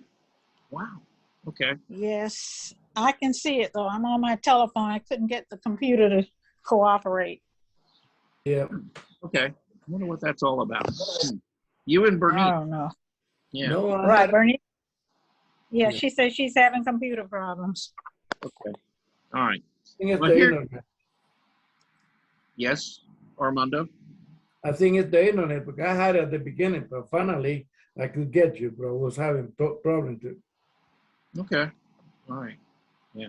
Wow. Okay. Yes, I can see it though. I'm on my telephone. I couldn't get the computer to cooperate. Yeah. Okay. I wonder what that's all about. You and I Bernice. don't know. Yeah. No, Right, Bernie? Yeah, Yeah. she says she's having computer problems. Okay. All right. I think it's Well, the here- internet. Yes, Armando? I think it's the internet because I had it at the beginning, but finally I could get you, but I was having problem too. Okay. All right. Yeah.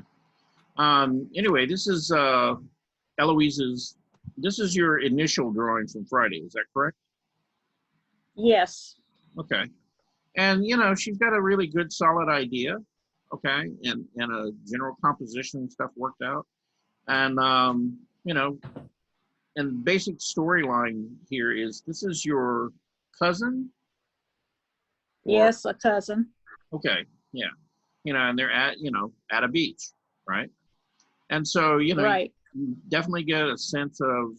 Anyway, this is Eloise's, this is your initial drawing from Friday. Is that correct? Yes. Okay. And, you know, she's got a really good, solid idea. Okay. And a general composition stuff worked out. And, you know, and basic storyline here is this is your cousin? Or- Yes, a cousin. Okay. Yeah. You know, and they're at, you know, at a beach, right? And so, you know, Right. you definitely get a sense of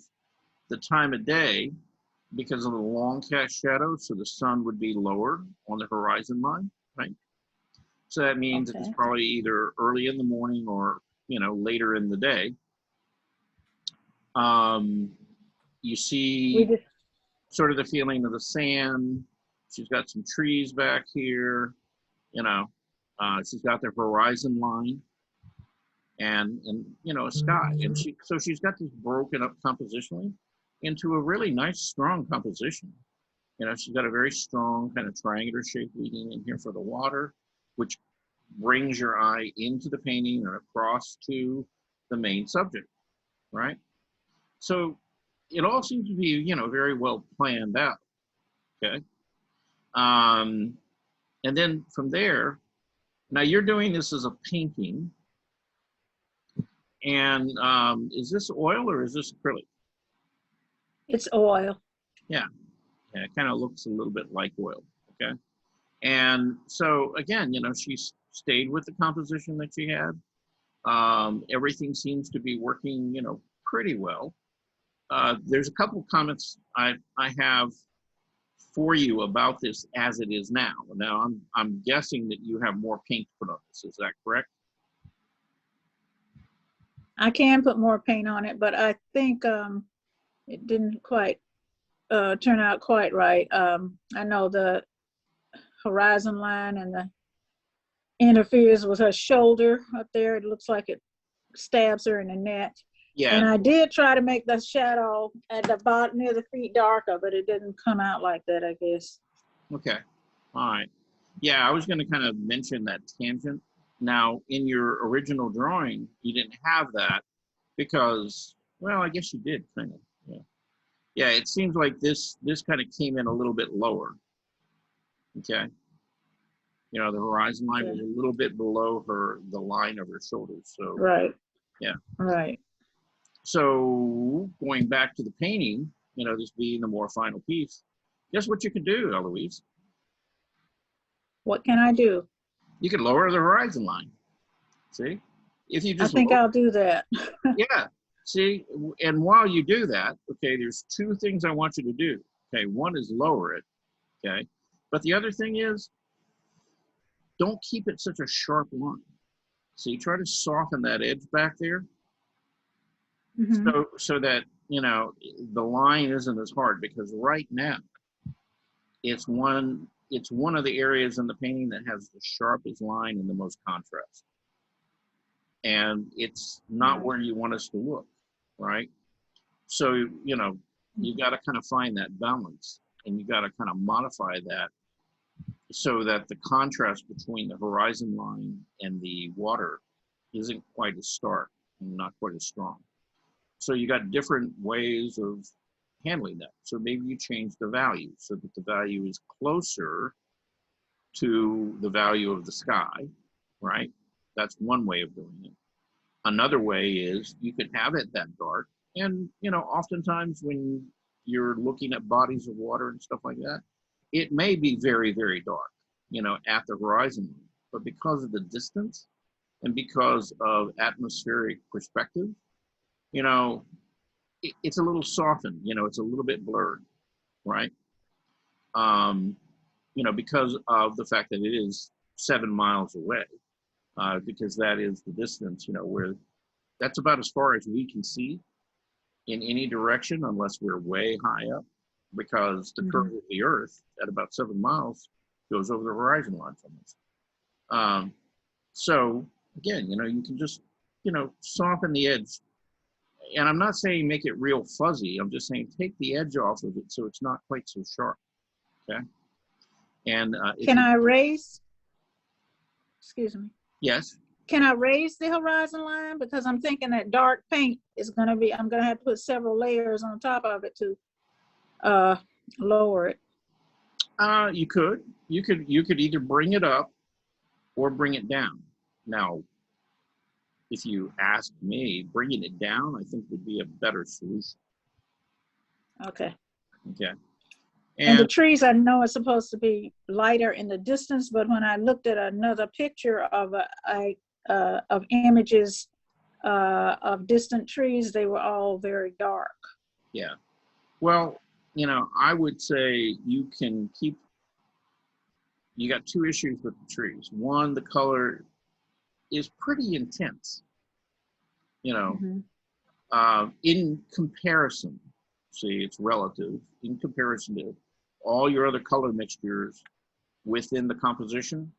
the time of day because of the long cast shadow. So the sun would be lower on the horizon line, right? So that means Okay. it's probably either early in the morning or, you know, later in the day. You We see just, sort of the feeling of the sand. She's got some trees back here, you know, she's got the horizon line and you know, a sky. And she's got this broken up compositionally into a really nice, strong composition. You know, she's got a very strong kind of triangular shape leading in here for the water, which brings your eye into the painting and across to the main subject, right? So it all seems to be, you know, very well planned out, okay? And then from there, now you're doing this as a painting, and is this oil or is this acrylic? it's oil. Yeah, it kind of looks a little bit like oil, okay? And so again, you know, she's stayed with the composition that she had. Everything seems to be working, you know, pretty well. There's a couple of comments I have for you about this as it is now. Now, I'm guessing that you have more paint put on this. Is that correct? I can put more paint on it, but I think it didn't quite turn out quite right. I know the horizon line and the interferes with her shoulder up there. It looks like it stabs her in the neck. Yeah. And I did try to make the shadow at the bottom near the feet darker, but it didn't come out like that, I guess. Okay. All right. Yeah, I was going to kind of mention that tangent. Now, in your original drawing, you didn't have that because, well, I guess you did kind of. Yeah. Yeah, it seems like this kind of came in a little bit lower. Okay. You know, the horizon line was a little bit below the line of her shoulders. So, Right. yeah. Right. So going back to the painting, you know, this being the more final piece, guess what you could do, Eloise? What can I do? You could lower the horizon line. See? If you I just think I'll do that. yeah. See, and while you do that, okay, there's two things I want you to do. Okay, one is lower it, okay? But the other thing is, don't keep it such a sharp line. So you try to soften that edge back there. Mhm. So that, you know, the line isn't as hard, because right now it's one of the areas in the painting that has the sharpest line and the most contrast. And it's not where you want us to look, right? So, you know, you got to kind of find that balance, and you got to kind of modify that so that the contrast between the horizon line and the water isn't quite as stark and not quite as strong. So you got different ways of handling that. So maybe you change the value so that the value is closer to the value of the sky, right? That's one way of doing it. Another way is you could have it that dark. And, you know, oftentimes when you're looking at bodies of water and stuff like that, it may be very, very dark, you know, at the horizon. But because of the distance and because of atmospheric perspective, you know, it's a little softened, you know, it's a little bit blurred, right? You know, because of the fact that it is 7 miles away, because that is the distance, you know, where that's about as far as we can see in any direction unless we're way high up, because the curve of the earth at about 7 miles goes over the horizon line from us. So again, you know, you can just, you know, soften the edge. And I'm not saying make it real fuzzy. I'm just saying take the edge off of it so it's not quite so sharp. Okay. And Can I raise, excuse me, yes. can I raise the horizon line? Because I'm thinking that dark paint is gonna be, I'm gonna have to put several layers on top of it to lower it. You could either bring it up or bring it down. Now, if you ask me, bringing it down, I think would be a better solution. Okay. Okay. And the trees, I know are supposed to be lighter in the distance, but when I looked at another picture of of images of distant trees, they were all very dark. Yeah. Well, you know, I would say you can keep. You got two issues with the trees. One, the color is pretty intense. You know, in comparison, see, it's relative in comparison to all your other color mixtures within the composition.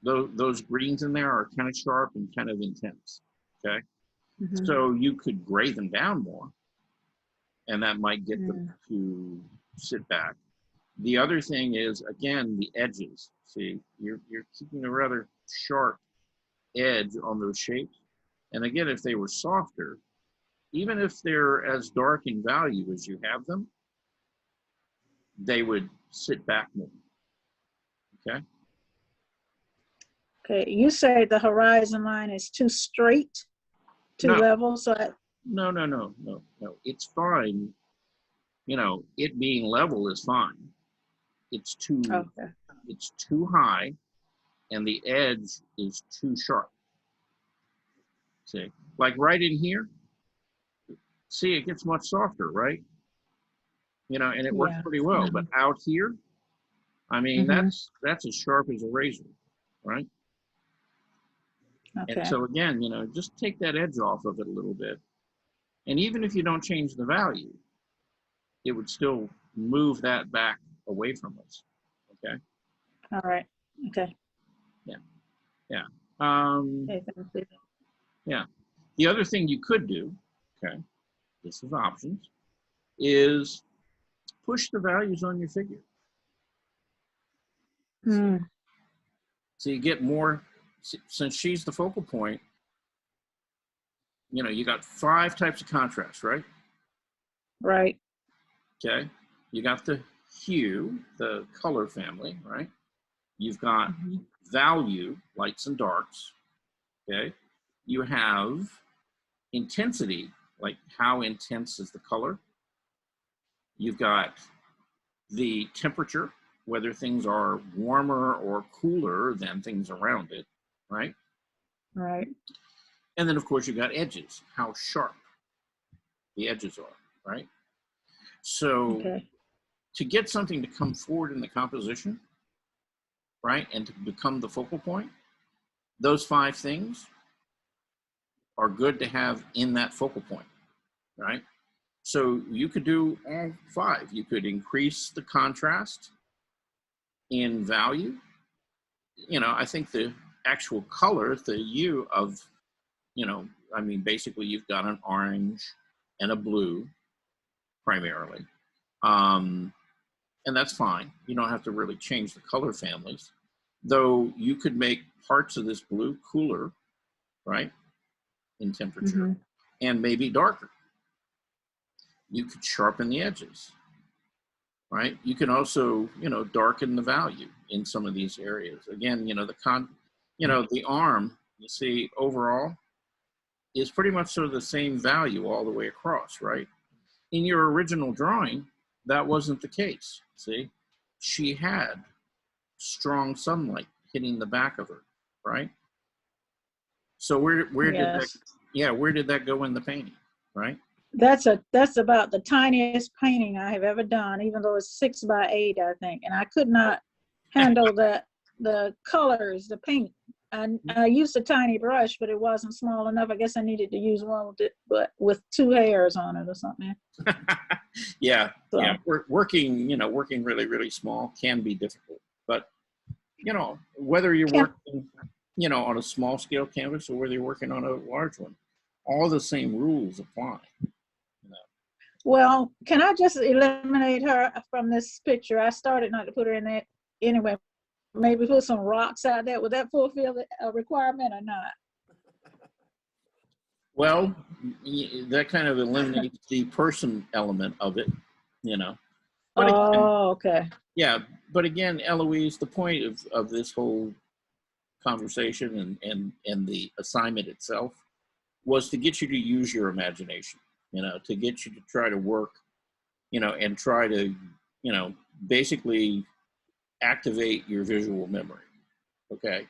Those greens in there are kind of sharp and kind of intense. Okay. So you could gray them down more, and that might get them to sit back. The other thing is, again, the edges. See, you're keeping a rather sharp edge on those shapes. And again, if they were softer, even if they're as dark in value as you have them, they would sit back more. Okay. Okay, you say the horizon line is too straight, too level, so No. It's fine. You know, it being level is fine. It's too it's too high, and the edge is too sharp. See, like right in here. See, it gets much softer, right? You know, and it works pretty well. But out here, I mean, that's as sharp as a razor, right? And so again, you know, just take that edge off of it a little bit. And even if you don't change the value, it would still move that back away from us. Okay. all right. Okay. Yeah. Yeah. The other thing you could do, okay, this is options, is push the values on your figure. So you get more, since she's the focal point, you know, you got 5 types of contrast, right? Right. Okay. You got the hue, the color family, right? You've got value, lights and darks. Okay. You have intensity, like how intense is the color. You've got the temperature, whether things are warmer or cooler than things around it, right? Right. And then, of course, you've got edges, how sharp the edges are, right? So to get something to come forward in the composition, right, and to become the focal point, those 5 things are good to have in that focal point, right? So you could do all 5. You could increase the contrast in value. You know, I think the actual color, the hue of, you know, I mean, basically you've got an orange and a blue primarily. And that's fine. You don't have to really change the color families, though you could make parts of this blue cooler, right, in temperature, and maybe darker. You could sharpen the edges, right? You can also, you know, darken the value in some of these areas. Again, you know, the arm, you see, overall is pretty much sort of the same value all the way across, right? In your original drawing, that wasn't the case. See, she had strong sunlight hitting the back of her, right? So where did that go in the painting? right? That's about the tiniest painting I have ever done, even though it's 6 by 8, I think. And I could not handle the colors, the paint. I used a tiny brush, but it wasn't small enough. I guess I needed to use one with it, but with 2 hairs on it or something. Yeah, So. yeah. Working really, really small can be difficult. But, whether you're working, on a small scale canvas or whether you're working on a large one, all the same rules apply. Well, can I just eliminate her from this picture? I started not to put her in that anyway. Maybe put some rocks out there. Would that fulfill a requirement or not? Well, that kind of eliminates the person element of it, But again, okay. yeah, but again, Eloise, the point of this whole conversation and the assignment itself was to get you to use your imagination, to get you to try to work, and try to, basically activate your visual memory. Okay.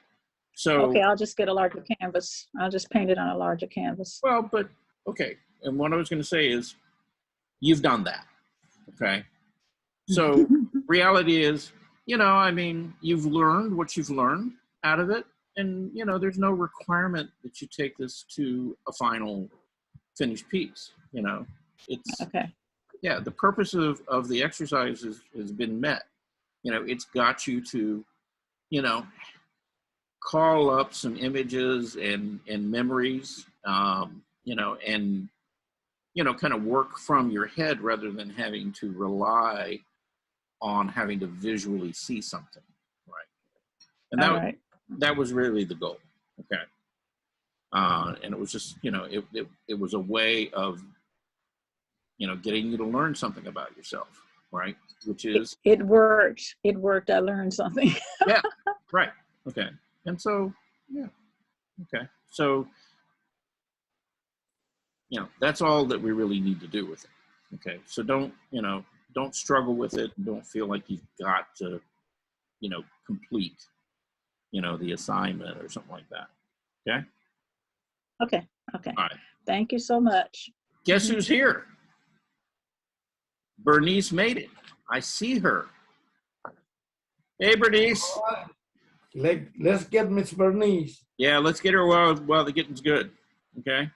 So, Okay, I'll just get a larger canvas. I'll just paint it on a larger canvas. well, but okay. And what I was going to say is you've done that. Okay. So reality is, you've learned what you've learned out of it. And, there's no requirement that you take this to a final finished piece. It's, okay. Yeah, the purpose of the exercise has been met. It's got you to, call up some images and memories, and, kind of work from your head rather than having to rely on having to visually see something, right? And that was really the goal, okay? And it was just, it was a way of, getting you to learn something about yourself, right? Which is... It worked. It worked. I learned something. Yeah, right, okay. And so, yeah, okay. So, that's all that we really need to do with it, okay? So don't struggle with it. Don't feel like you've got to, complete, the assignment or something like that, okay? Okay. All right. Thank you so much. Guess who's here? Bernice made it. I see her. Hey, Bernice. Let's get Miss Bernice. Yeah, let's get her while the getting's good, okay?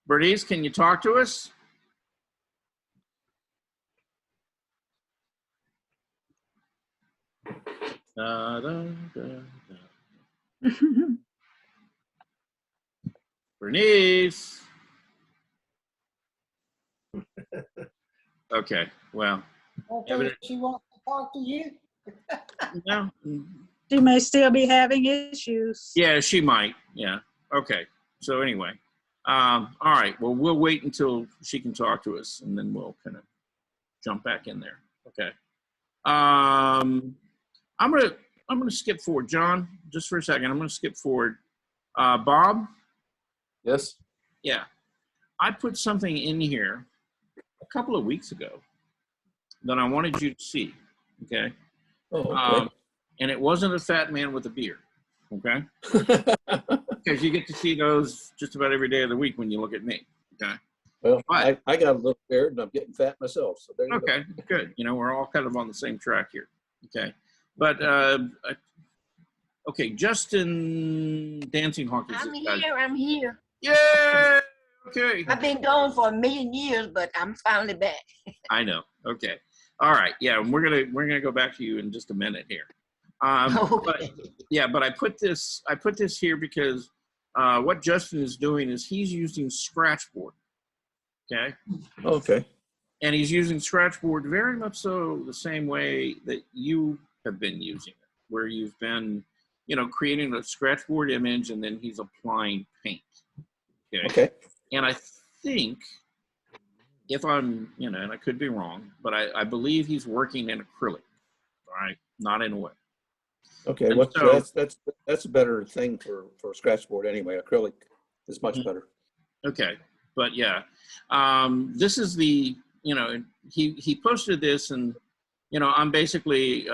Bernice, can you talk to us? Da, da, da, da. Bernice. Okay, well. Okay, she wants to talk to you. No. She may still be having issues. Yeah, she might. Yeah. Okay. So anyway, all right. Well, we'll wait until she can talk to us, and then we'll kind of jump back in there. Okay. I'm gonna skip forward, John, just for a second. I'm gonna skip forward. Bob. Yes. Yeah. I put something in here a couple of weeks ago that I wanted you to see. Okay. Oh, okay. And it wasn't a fat man with a beard. Okay. Because you get to see those just about every day of the week when you look at me. Okay. Well, I got a little beard and I'm getting fat myself. So there you okay, go. Good. We're all kind of on the same track here. Okay. But, okay, Justin Dancing Hawk is I'm here. Yay! Okay. I've been gone for 1,000,000 years, but I'm finally back. I know. Okay. All right. Yeah, and we're gonna go back to you in just a minute here. Okay. But I put this here because what Justin is doing is he's using Scratchboard. Okay. Okay. And he's using Scratchboard very much so the same way that you have been using it, where you've been, creating a Scratchboard image and then he's applying paint. Okay. And I think, if I'm, and I could be wrong, but I believe he's working in acrylic, right? Not in oil. Okay. And Well, so, that's a better thing for Scratchboard anyway. Acrylic is much better. Okay. But yeah, this is the, he posted this and, I'm basically,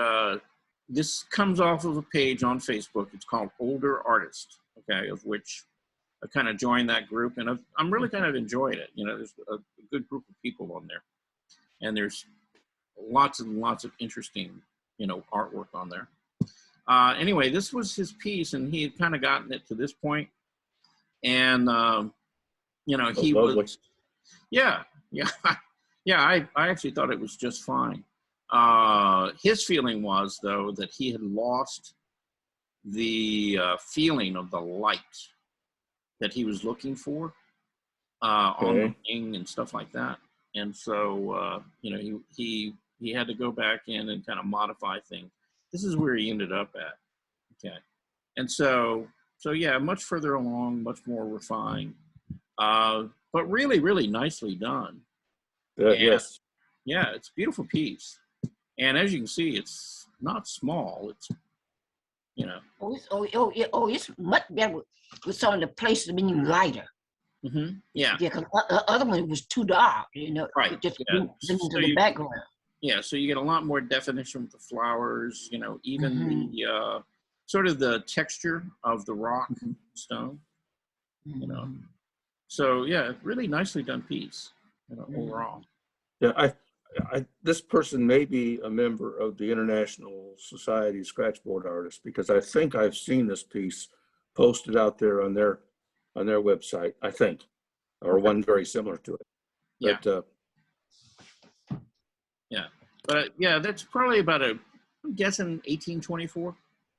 this comes off of a page on Facebook. It's called Older Artist, okay, of which kind of joined that group, and I'm really kind of enjoying it. You know, there's a good group of people on there, and there's lots and lots of interesting, you know, artwork on there. Anyway, this was his piece, and he had kind of gotten it to this point, and you know, he was, yeah, I actually thought it was just fine. His feeling was, though, that he had lost the feeling of the light that he was looking for on the wing and stuff like that. And so, you know, he had to go back in and kind of modify things. This is where he ended up at. Okay. And so yeah, much further along, much more refined, but really, really nicely done. Yes. Yeah, it's a beautiful piece. And as you can see, it's not small. It's, you know. It's much better with some of the places being lighter. Mm-hmm. Yeah. Yeah, because the other one was too dark, you know. Right. Just Yeah. into the background. Yeah, so you get a lot more definition with the flowers, you know, even the sort of the texture of the rock stone, you know. So yeah, really nicely done piece, you know, overall. Yeah, this person may be a member of the International Society of Scratchboard Artists, because I think I've seen this piece posted out there on their website, I think, or one very similar to it. Yeah. But, yeah, but yeah, that's probably about I'm guessing 1824,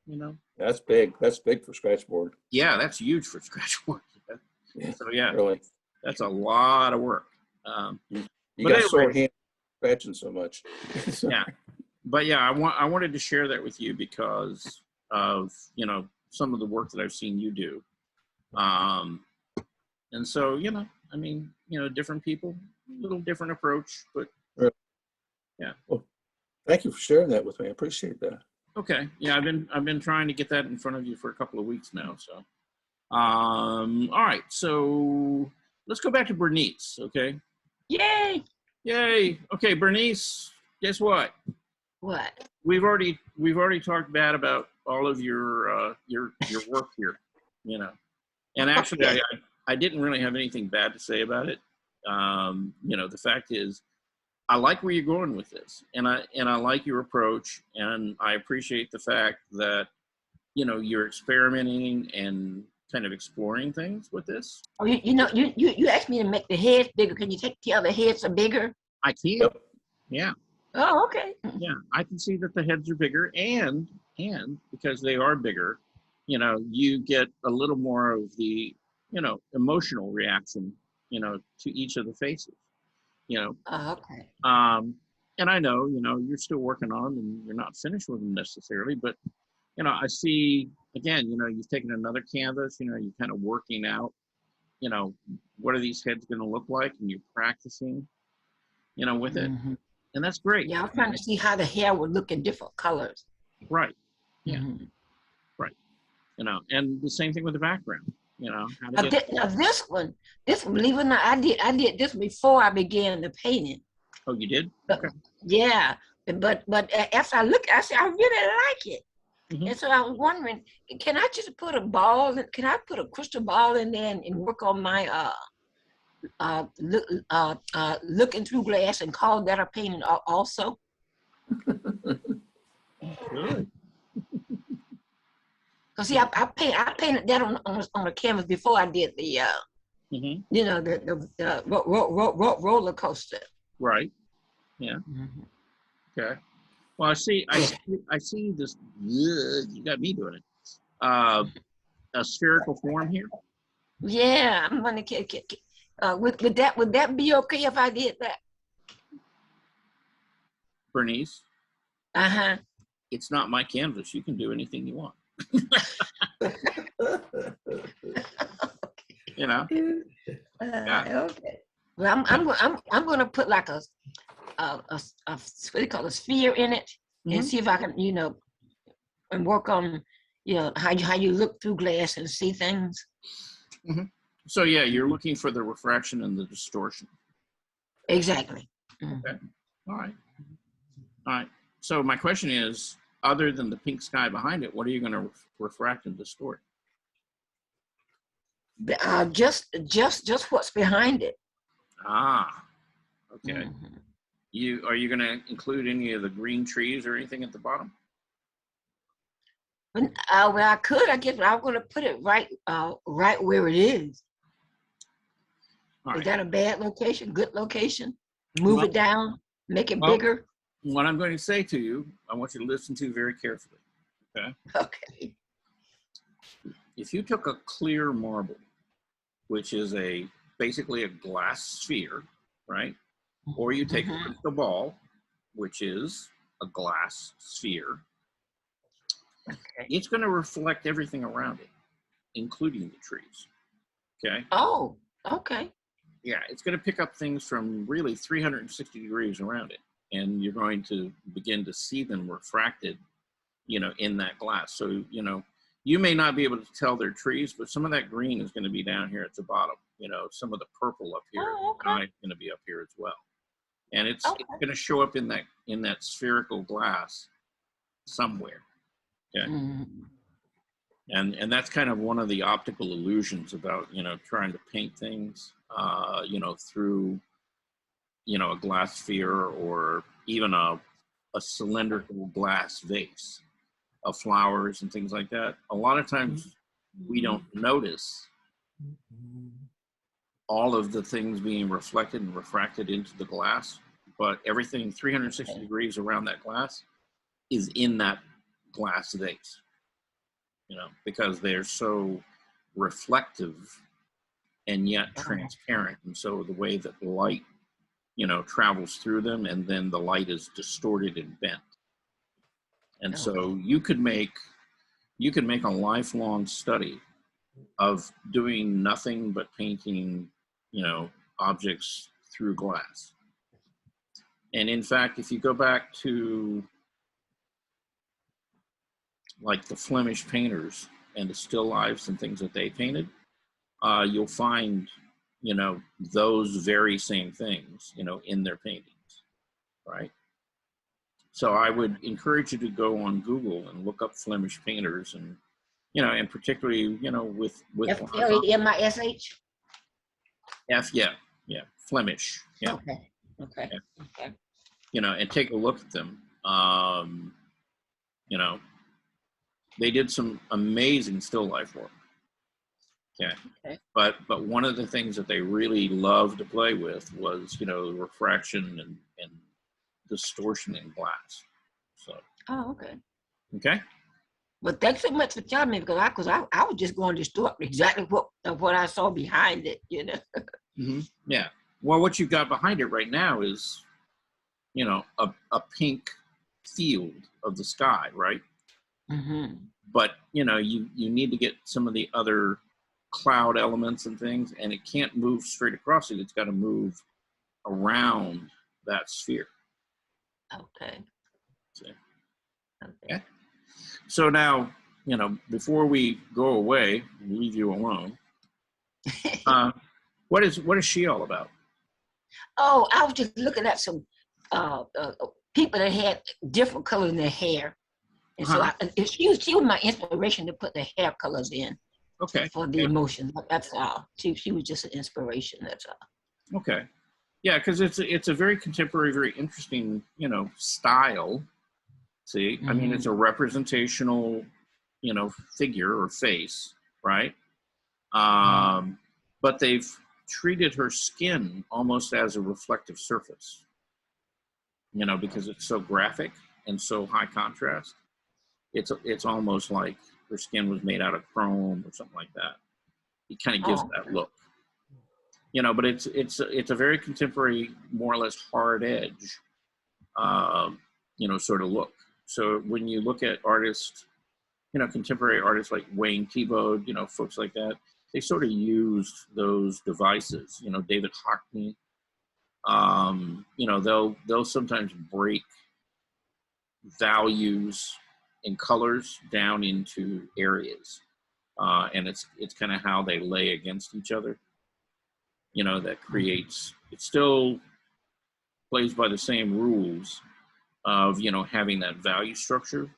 you know. That's big. That's big for scratchboard. Yeah, that's huge for scratchboard. So yeah, really, that's a lot of work. You but got anyway, sore hands scratching so much. Yeah, but yeah, I wanted to share that with you because of, you know, some of the work that I've seen you do, and so, you know, I mean, you know, different people, a little different approach, but yeah. Well, thank you for sharing that with me. I appreciate that. Okay, yeah, I've been trying to get that in front of you for a couple of weeks now. So, all right, so let's go back to Bernice. Okay. Yay! Yay! Okay, Bernice, guess what? What? We've already talked bad about all of your work here, you know, and actually I didn't really have anything bad to say about it. You know, the fact is, I like where you're going with this, and I like your approach, and I appreciate the fact that, you know, you're experimenting and kind of exploring things with this. Oh, you know, you asked me to make the heads bigger. Can you tell the heads are bigger? I can. Yeah. Oh, okay. Yeah, I can see that the heads are bigger, and because they are bigger, you know, you get a little more of the, you know, emotional reaction, you know, to each of the faces, you know. Okay. And I know, you know, you're still working on them and you're not finished with them necessarily, but, you know, I see, again, you know, you've taken another canvas, you know, you're kind of working out, you know, what are these heads going to look like, and you're practicing, you know, with it. And that's great. Yeah, I'm trying to see how the hair would look in different colors. Right. Yeah. Right. You know, and the same thing with the background, you know. Now this one, believe it or not, I did this before I began the painting. Oh, you did? Okay. Yeah, but after I looked, I said, I really like it. And so I was wondering, can I just put a ball, can I put a crystal ball in there and work on my looking through glass and call that a painting also? Good. Cause see, I painted that on a canvas before I did the you know, the roller coaster. Right. Yeah. Okay. Well, I see this. You got me doing it. A spherical form here. Yeah, I'm gonna. Would that be okay if I did that? Bernice. It's not my canvas. You can do anything you want. You know. Okay. Well, I'm gonna put like a what do you call a sphere in it, and see if I can, you know, and work on, you know, how you look through glass and see things. So yeah, you're looking for the refraction and the distortion. Exactly. Okay. All right. All right. So my question is, other than the pink sky behind it, what are you going to refract and distort? Just what's behind it. Ah, okay. Mhm. Are you going to include any of the green trees or anything at the bottom? Well, I could. I guess I'm going to put it right where it is. All Is right. that a bad location? Good location? Move Well- it down. Make it well- bigger. What I'm going to say to you, I want you to listen to very carefully. Okay. Okay. If you took a clear marble, which is basically a glass sphere, right? Or you take a Mhm. crystal ball, which is a glass sphere, Okay. it's going to reflect everything around it, including the trees. Okay. Oh, okay. Yeah, it's going to pick up things from really 360 degrees around it, and you're going to begin to see them refracted, in that glass. So, you may not be able to tell they're trees, but some of that green is going to be down here at the bottom. Some of the purple up here Oh, okay. is going to be up here as well, and it's Okay. going to show up in that spherical glass somewhere. Okay. Mhm. And that's kind of one of the optical illusions about trying to paint things through a glass sphere or even a cylindrical glass vase of flowers and things like that. A lot of times we don't notice all of the things being reflected and refracted into the glass, but everything 360 degrees around that glass is in that glass vase, because they're so reflective and yet transparent. And so the way that light, travels through them, and then the light is distorted and bent. And so you could make a lifelong study of doing nothing but painting, objects through glass. And in fact, if you go back to like the Flemish painters and the still lifes and things that they painted, you'll find, those very same things, in their paintings, right? So I would encourage you to go on Google and look up Flemish painters, and and particularly with Flemish. yeah, Flemish, yeah. Okay. And take a look at them. They did some amazing still life work. Okay. But one of the things that they really loved to play with was refraction and distortion in glass. So. Oh, okay. Okay. But thanks so much for telling me, because I was just going to distort exactly what I saw behind it, Mm-hmm. Yeah. Well, what you've got behind it right now is, a pink field of the sky, right? Mm-hmm. But you need to get some of the other cloud elements and things, and it can't move straight across it. It's got to move around that sphere. Okay. See? Okay. So now, before we go away and leave you alone, what is she all about? Oh, I was just looking at some people that had different colors in their hair, and so she was my inspiration to put the hair colors in. Okay. For the emotions, that's all. She was just an inspiration. That's all. Okay. Yeah, because it's a very contemporary, very interesting, style. See, I mean, it's a representational, figure or face, right? But they've treated her skin almost as a reflective surface, because it's so graphic and so high contrast. It's almost like her skin was made out of chrome or something like that. It kind of gives that look, but it's a very contemporary, more or less hard edge, sort of look. So when you look at artists, contemporary artists like Wayne Thiebaud, folks like that, they sort of used those devices. David Hockney, they'll sometimes break values and colors down into areas, and it's kind of how they lay against each other. That creates. It still plays by the same rules of having that value structure,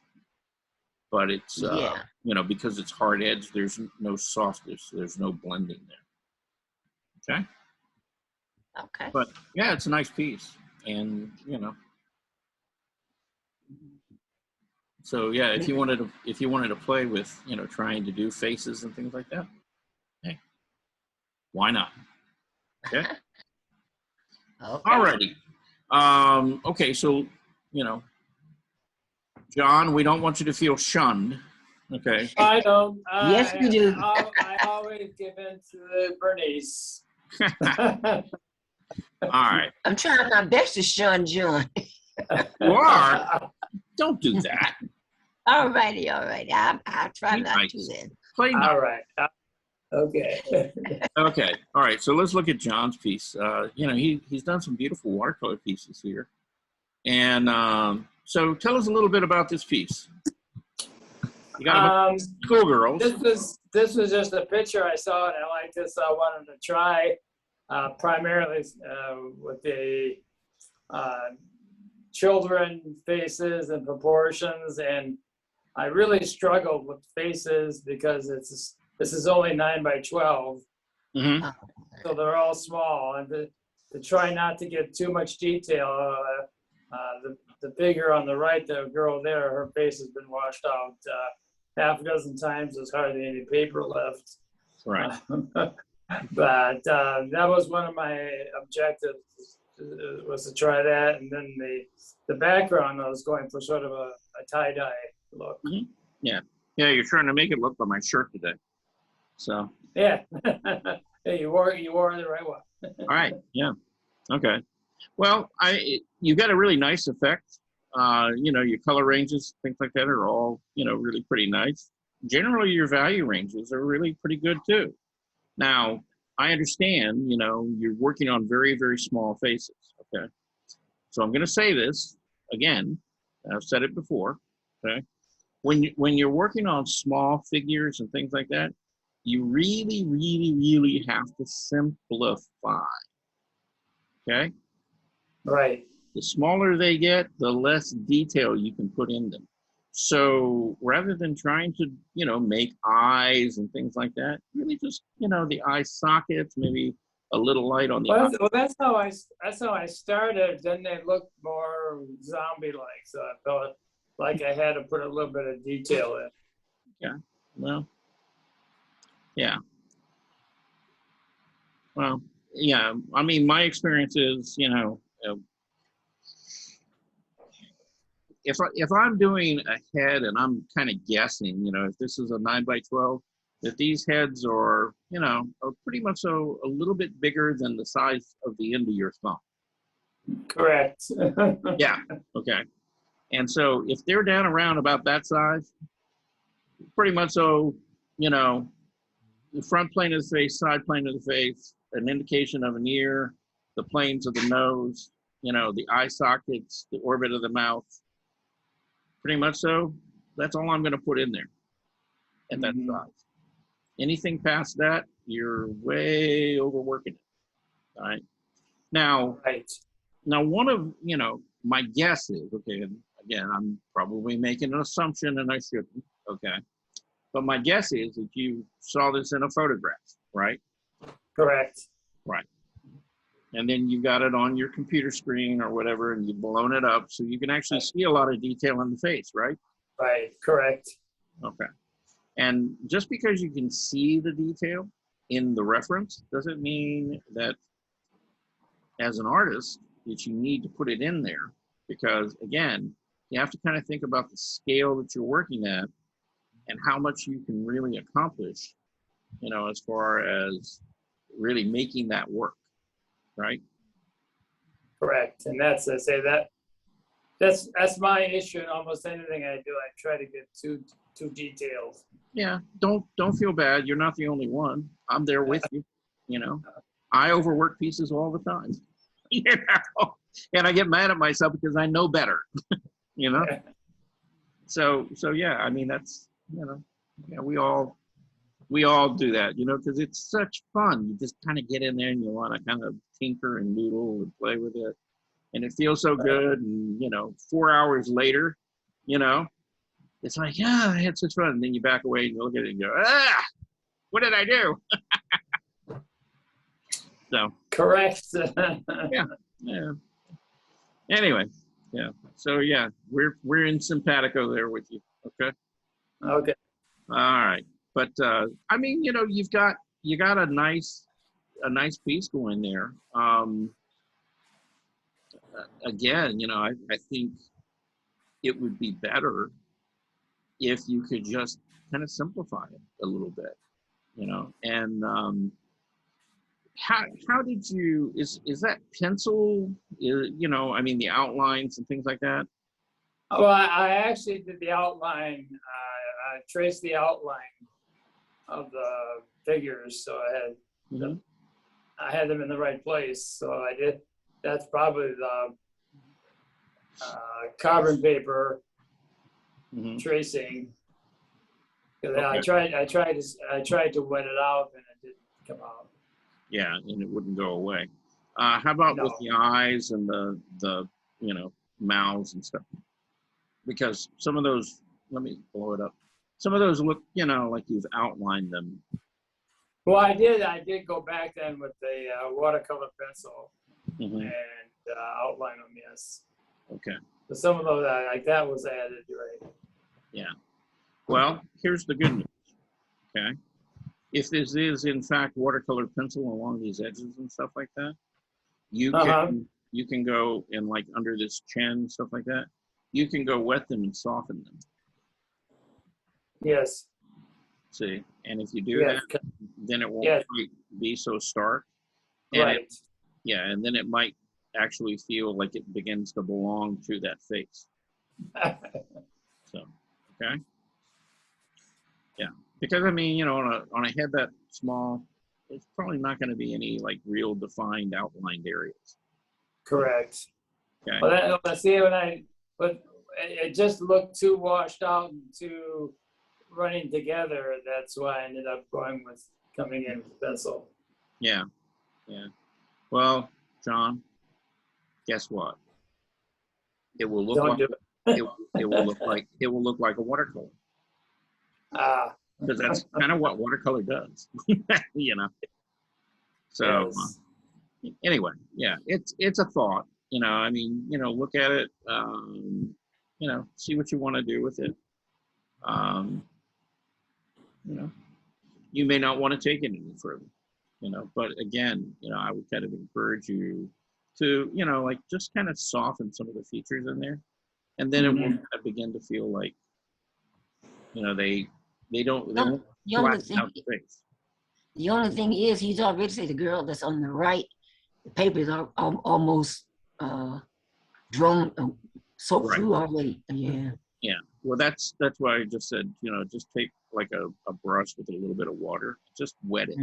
but it's, Yeah. you know, because it's hard edge, there's no softness, there's no blending there. Okay. Okay. But yeah, it's a nice piece. And, you know, so yeah, if you wanted to play with, you know, trying to do faces and things like that, hey, why not? Okay. Okay. Alrighty. Okay, so, you know, John, we don't want you to feel shunned. Okay. I don't. Yes, you do. I always give in to Bernice. All right. I'm trying my best to shun John. You are. Don't do that. All righty. I'll try Be not nice. to then. Play nice. All right. Okay. Okay. All right. So let's look at John's piece. You know, he's done some beautiful watercolor pieces here. And so tell us a little bit about this piece. You got schoolgirls. This was just a picture I saw and I liked this. So I wanted to try primarily with the children faces and proportions, and I really struggled with faces because this is only 9 by 12, Mm-hmm. so they're all small, and to try not to get too much detail. The figure on the right, the girl there, her face has been washed out half a dozen times. There's hardly any paper left. Right. But that was one of my objectives, was to try that. And then the background, I was going for sort of a tie-dye look. Mm-hmm. Yeah. Yeah, you're trying to make it look like my shirt today. So. Yeah. Hey, you wore the right one. All right. Yeah. Okay. Well, you got a really nice effect. You know, your color ranges, things like that are all, you know, really pretty nice. Generally, your value ranges are really pretty good too. Now, I understand, you know, you're working on very, very small faces. Okay. So I'm going to say this again. I've said it before. Okay. When you're working on small figures and things like that, you really, really, really have to simplify. Okay. Right. The smaller they get, the less detail you can put in them. So rather than trying to, you know, make eyes and things like that, really just, you know, the eye sockets, maybe a little light on the eye. Well, that's how I started. Then they looked more zombie-like, so I felt like I had to put a little bit of detail in. Yeah. Well. Yeah. Well. Yeah. I mean, my experience is, you know, if I'm doing a head and I'm kind of guessing, you know, if this is a 9 by 12, if these heads are, you know, are pretty much so a little bit bigger than the size of the end of your thumb. Correct. Yeah. Okay. And so if they're down around about that size, pretty much so, you know, the front plane of the face, side plane of the face, an indication of an ear, the planes of the nose, you know, the eye sockets, the orbit of the mouth. Pretty much so, that's all I'm going to put in there at that size. Anything past that, you're way overworking it. All right. Now, one of, you know, my guess is, okay, and again, I'm probably making an assumption and I shouldn't, okay. But my guess is that you saw this in a photograph, right? Correct. Right. And then you got it on your computer screen or whatever, and you've blown it up so you can actually see a lot of detail in the face, right? Right, correct. Okay. And just because you can see the detail in the reference doesn't mean that as an artist that you need to put it in there, because again, you have to kind of think about the scale that you're working at and how much you can really accomplish, you know, as far as really making that work. Right. Correct. And that's, I say that's my issue in almost anything I do. I try to get too detailed. Yeah. Don't feel bad. You're not the only one. I'm there with you. You know, I overwork pieces all the time. You know, and I get mad at myself because I know better. You know. So yeah. I mean, that's, you know, yeah, we all do that, you know, because it's such fun. You just kind of get in there and you want to kind of tinker and noodle and play with it. And it feels so good. And, you know, 4 hours later, you know, it's like, yeah, I had such fun. And then you back away and you look at it and go, ah, what did I do? So Correct. yeah. Anyway, yeah. So yeah, we're in simpatico there with you. Okay. Okay. All right. But I mean, you know, you got a nice piece going there. Again, you know, I think it would be better if you could just kind of simplify it a little bit, you know. And how did you, is that pencil, you know, I mean, the outlines and things like that? Well, I actually did the outline. I traced the outline of the figures, so I had them in the right place. So I did. That's probably the carbon paper tracing. Because I tried to wet it out, and it didn't come out. Yeah, and it wouldn't go away. How about with the eyes and the you know, mouths and stuff? Because some of those, let me blow it up. Some of those look, you know, like you've outlined them. Well, I did go back then with the watercolor pencil and outline them. Yes. Okay. But some of those, like that, was added, right? Yeah. Well, here's the good news. Okay. If this is in fact watercolor pencil along these edges and stuff like that, you can go and, like, under this chin, stuff like that, you can go wet them and soften them. Yes. See, and if you do that, then it won't quite be so stark. And right. And then it might actually feel like it begins to belong to that face. So, okay. Yeah, because I mean, you know, on a head that small, it's probably not going to be any, like, real defined outlined areas. Correct. Okay. Well, but it just looked too washed out and too running together. That's why I ended up coming in with pencil. Yeah. Yeah. Well, John, guess what? It will look like it will look like a watercolor. Because that's kind of what watercolor does. You know. So anyway, yeah, it's a thought. You know, I mean, you know, look at it. You know, see what you want to do with it. You know, you may not want to take it any further. You know, but again, you know, I would kind of encourage you to, you know, like, just kind of soften some of the features in there, and then it will kind of begin to feel like, you know, they won't flatten out the face. The only thing is, he's already said the girl that's on the right, the paper is almost drawn, soaked through already. Yeah. Yeah. Well, that's why I just said, you know, just take like a brush with a little bit of water, just wet it.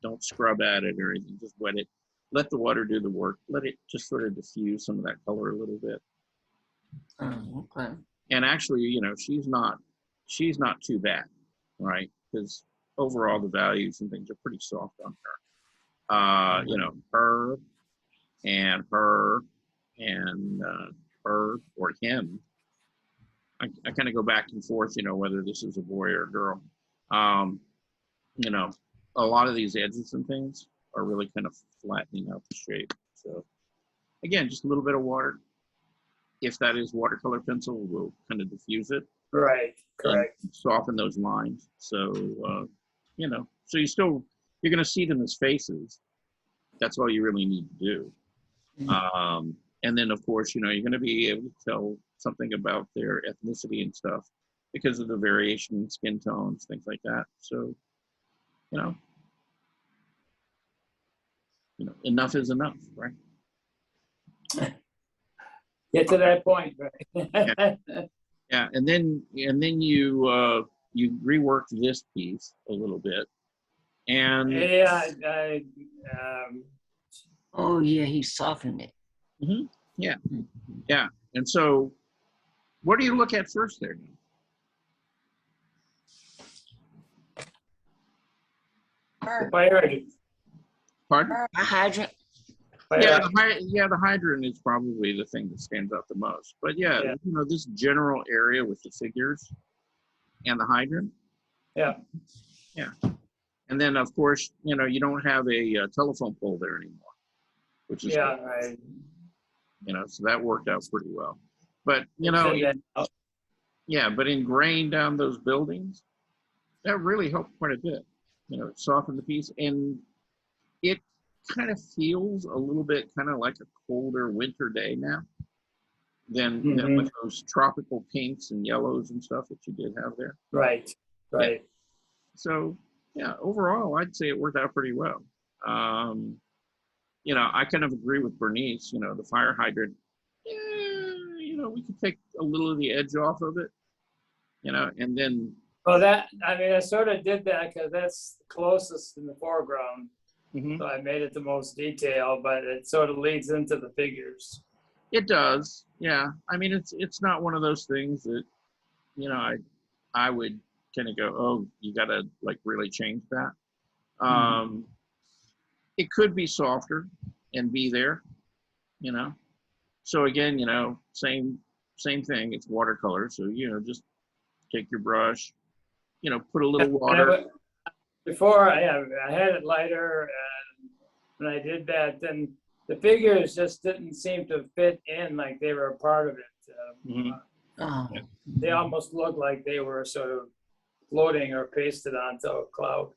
Don't scrub at it or anything. Just wet it. Let the water do the work. Let it just sort of diffuse some of that color a little bit. Okay. And actually, you know, she's not too bad, right? Because overall the values and things are pretty soft on her. You know, her and her or him. I kind of go back and forth, you know, whether this is a boy or a girl. You know, a lot of these edges and things are really kind of flattening out the shape. So again, just a little bit of water. If that is watercolor pencil, we'll kind of diffuse it. Right. Correct. Soften those lines. So, you know, so you're going to see them as faces. That's all you really need to do. And then, of course, you know, you're going to be able to tell something about their ethnicity and stuff because of the variation in skin tones, things like that. So, you know, enough is enough, right? Get to that point, right? Yeah, and then you reworked this piece a little bit, and oh yeah, he softened it. Yeah, and so what do you look at first there? The fire hydrant. Pardon? A hydrant. But Yeah, the hydrant is probably the thing that stands out the most. But yeah, Yeah. you know, this general area with the figures and the hydrant. Yeah. Yeah. And then, of course, you know, you don't have a telephone pole there anymore, which is Yeah, good, you know, so that worked out pretty well. But, you know, yeah, but in graying down those buildings, that really helped quite a bit. You know, it softened the piece, and it kind of feels a little bit kind of like a colder winter day now than with those tropical pinks and yellows and stuff that you did have there. Right. Yeah. So, yeah, overall, I'd say it worked out pretty well. You know, I kind of agree with Bernice, you know, the fire hydrant, you know, we could take a little of the edge off of it, you know, and then. Well, I sort of did that because that's closest in the foreground. So I made it the most detail, but it sort of leads into the figures. It does, yeah. I mean, it's not one of those things that, you know, I would kind of go, oh, you got to like really change that. It could be softer and be there, you know. So again, you know, same thing. It's watercolor, so you know, just take your brush, you know, put a little water. Before I had it lighter, and when I did that, then the figures just didn't seem to fit in like they were a part of it. They almost looked like they were sort of floating or pasted onto a cloud.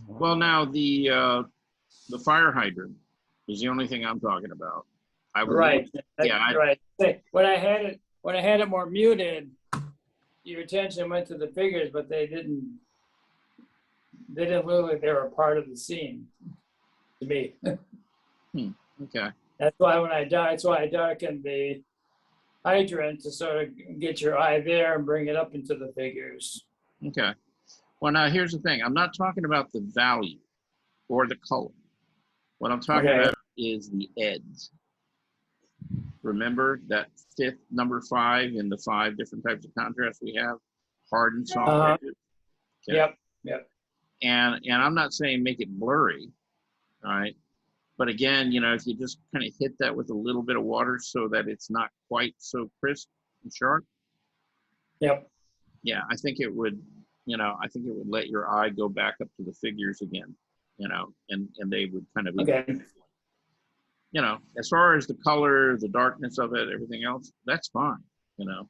Well, now the fire hydrant is the only thing I'm talking about. Right. Yeah. Right. When I had it more muted, your attention went to the figures, but they didn't look like they were a part of the scene to me. Okay. That's why I darkened the hydrant to sort of get your eye there and bring it up into the figures. Okay. Well, now here's the thing. I'm not talking about the value or the color. What I'm talking about is the edge. Remember that number 5 in the 5 different types of contrast we have? Hard and soft edges. Okay. Yep. And I'm not saying make it blurry, all right? But again, you know, if you just kind of hit that with a little bit of water so that it's not quite so crisp and sharp. Yep. Yeah, I think it would, you know, I think it would let your eye go back up to the figures again, you know, and they would kind of, you know, as far as the color, the darkness of it, everything else, that's fine, you know.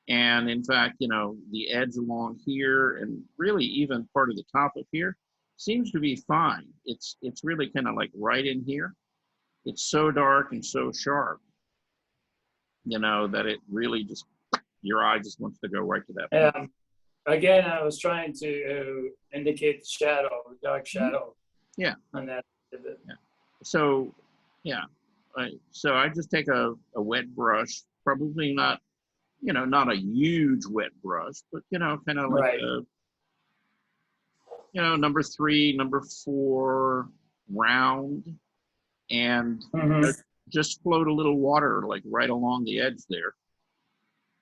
And in fact, you know, the edge along here and really even part of the top of here seems to be fine. It's really kind of like right in here. It's so dark and so sharp, you know, that it really just, your eye just wants to go right to that point. Again, I was trying to indicate the shadow, the dark shadow. Yeah. On that. Yeah. So, yeah. So I just take a wet brush, probably not, you know, not a huge wet brush, but, you know, kind of like a, you know, number 3, number 4, round, and just float a little water like right along the edge there.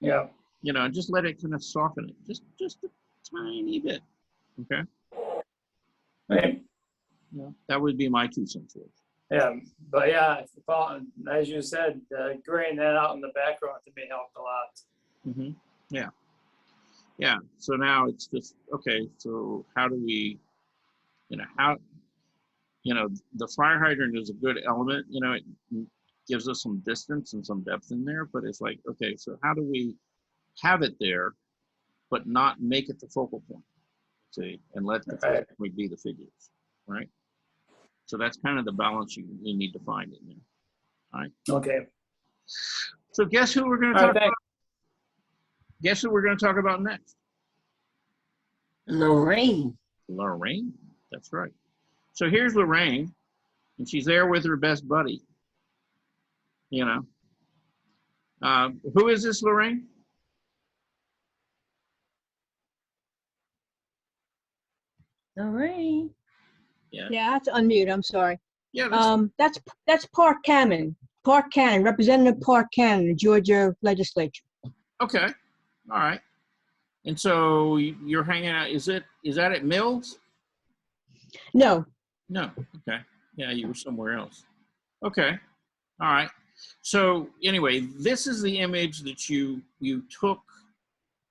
Yeah. You know, just let it kind of soften it, just a tiny bit. Okay. Right. Yeah, that would be my 2 cents worth. Yeah, but yeah, as you said, graying that out in the background to me helped a lot. Yeah. Yeah. So now it's just, okay, so how do we, you know, the fire hydrant is a good element, you know, it gives us some distance and some depth in there, but it's like, okay, so how do we have it there, but not make it the focal point, see, and let the focal point be the figures, right? So that's kind of the balance you need to find in there. All right. Okay. So guess who we're going to talk about? Guess who we're going to talk about next? Lorraine. Lorraine. That's right. So here's Lorraine, and she's there with her best buddy. You know, who is this, Lorraine? Lorraine. Yeah, I have to unmute. I'm sorry. Yeah. That's Park Cannon. Park Cannon, Representative Park Cannon, the Georgia legislature. Okay. All right. And so you're hanging out. Is that at Mills? No. No. Okay. Yeah, you were somewhere else. Okay. All right. So anyway, this is the image that you took,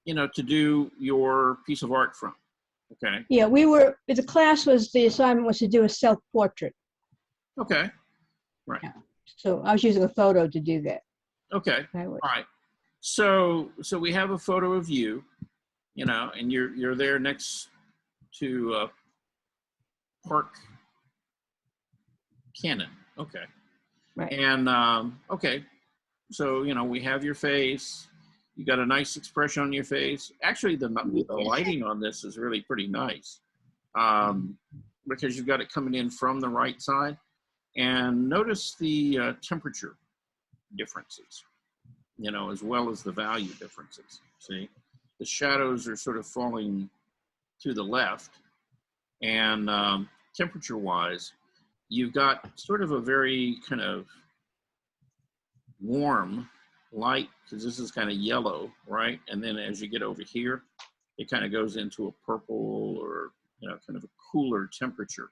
to do your piece of art from. Okay. Yeah, the assignment was to do a self-portrait. Okay. Right. Yeah. So I was using a photo to do that. Okay. All right. So we have a photo of you, and you're there next to Park Cannon. Okay. Right. And okay. So, we have your face. You got a nice expression on your face. Actually, the lighting on this is really pretty nice, because you've got it coming in from the right side. And notice the temperature differences, as well as the value differences. See, the shadows are sort of falling to the left, and temperature-wise, you've got sort of a very kind of warm light, because this is kind of yellow, right? And then as you get over here, it kind of goes into a purple, or kind of a cooler temperature.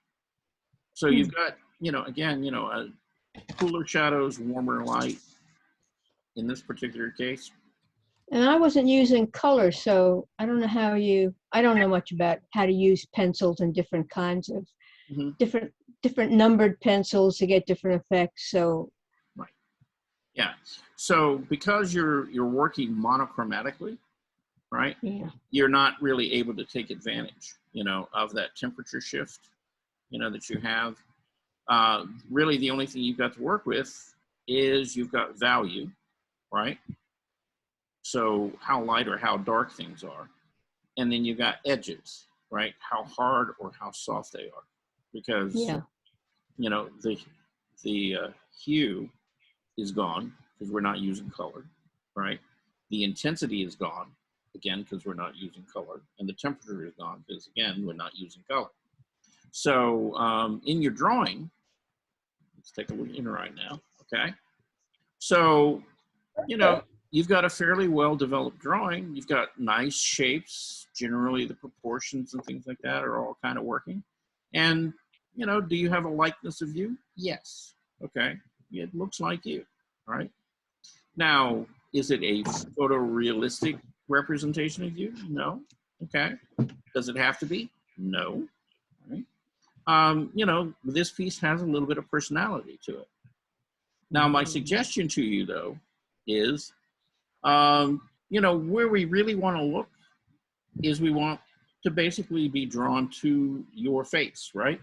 So you've got, again, cooler shadows, warmer light in this particular case. And I wasn't using color, so I don't know I don't know much about how to use pencils and different kinds of different numbered pencils to get different effects. So right. Yeah. So because you're working monochromatically, right? Yeah. You're not really able to take advantage, of that temperature shift, that you have. Really, the only thing you've got to work with is you've got value, right? So how light or how dark things are. And then you've got edges, right? How hard or how soft they are. Because, the hue is gone because we're not using color, right? The intensity is gone, again, because we're not using color. And the temperature is gone because, again, we're not using color. So in your drawing, let's take a look in right now, okay? So, you've got a fairly well-developed drawing. You've got nice shapes. Generally, the proportions and things like that are all kind of working. And, do you have a likeness of you? Yes. Okay. It looks like you, right? Now, is it a photorealistic representation of you? No. Okay. Does it have to be? No. Right. This piece has a little bit of personality to it. Now, my suggestion to you, though, is, where we really want to look is we want to basically be drawn to your face, right?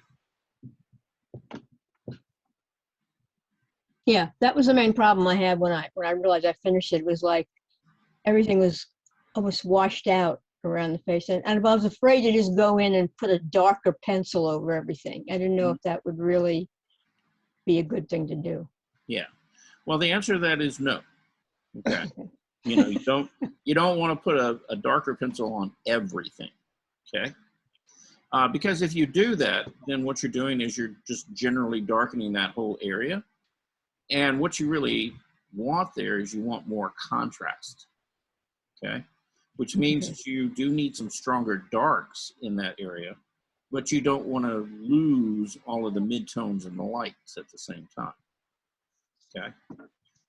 Yeah, that was the main problem I had when I realized I finished it. It was like everything was almost washed out around the face. And I was afraid to just go in and put a darker pencil over everything. I didn't know if that would really be a good thing to do. Yeah. Well, the answer to that is no. Okay. You don't want to put a darker pencil on everything. Okay. Because if you do that, then what you're doing is you're just generally darkening that whole area. And what you really want there is you want more contrast. Okay. Which means that you do need some stronger darks in that area, but you don't want to lose all of the midtones and the lights at the same time. Okay.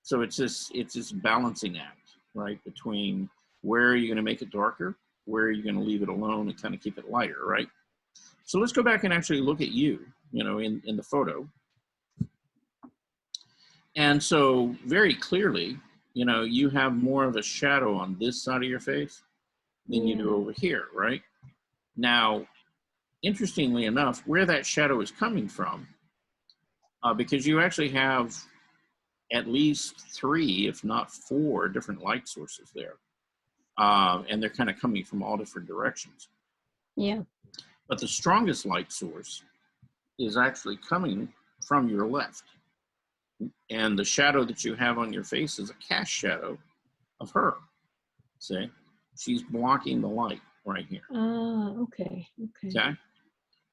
So it's this balancing act, right? Between where are you going to make it darker, where are you going to leave it alone and kind of keep it lighter, right? So let's go back and actually look at you, in the photo. And so very clearly, you have more of a shadow on this side of your face than you do over here, right? Now, interestingly enough, where that shadow is coming from, because you actually have at least 3, if not 4 different light sources there. And they're kind of coming from all different directions. Yeah. But the strongest light source is actually coming from your left. And the shadow that you have on your face is a cast shadow of her. See? She's blocking the light right here. Okay. Okay.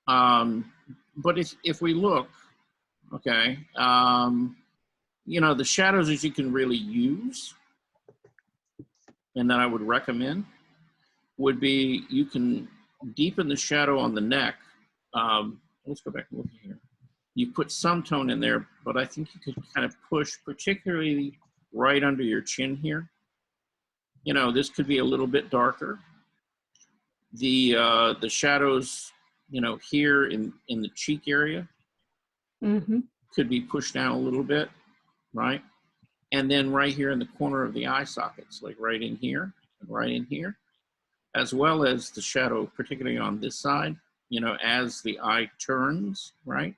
But if we look, okay, the shadows that you can really use and that I would recommend would be you can deepen the shadow on the neck. Let's go back and look here. you put some tone in there, but I think you could kind of push, particularly right under your chin here. You know, this could be a little bit darker. The shadows, you know, here in the cheek area could be pushed down a little bit, right? And then right here in the corner of the eye sockets, like right in here and right in here, as well as the shadow, particularly on this side, you know, as the eye turns, right,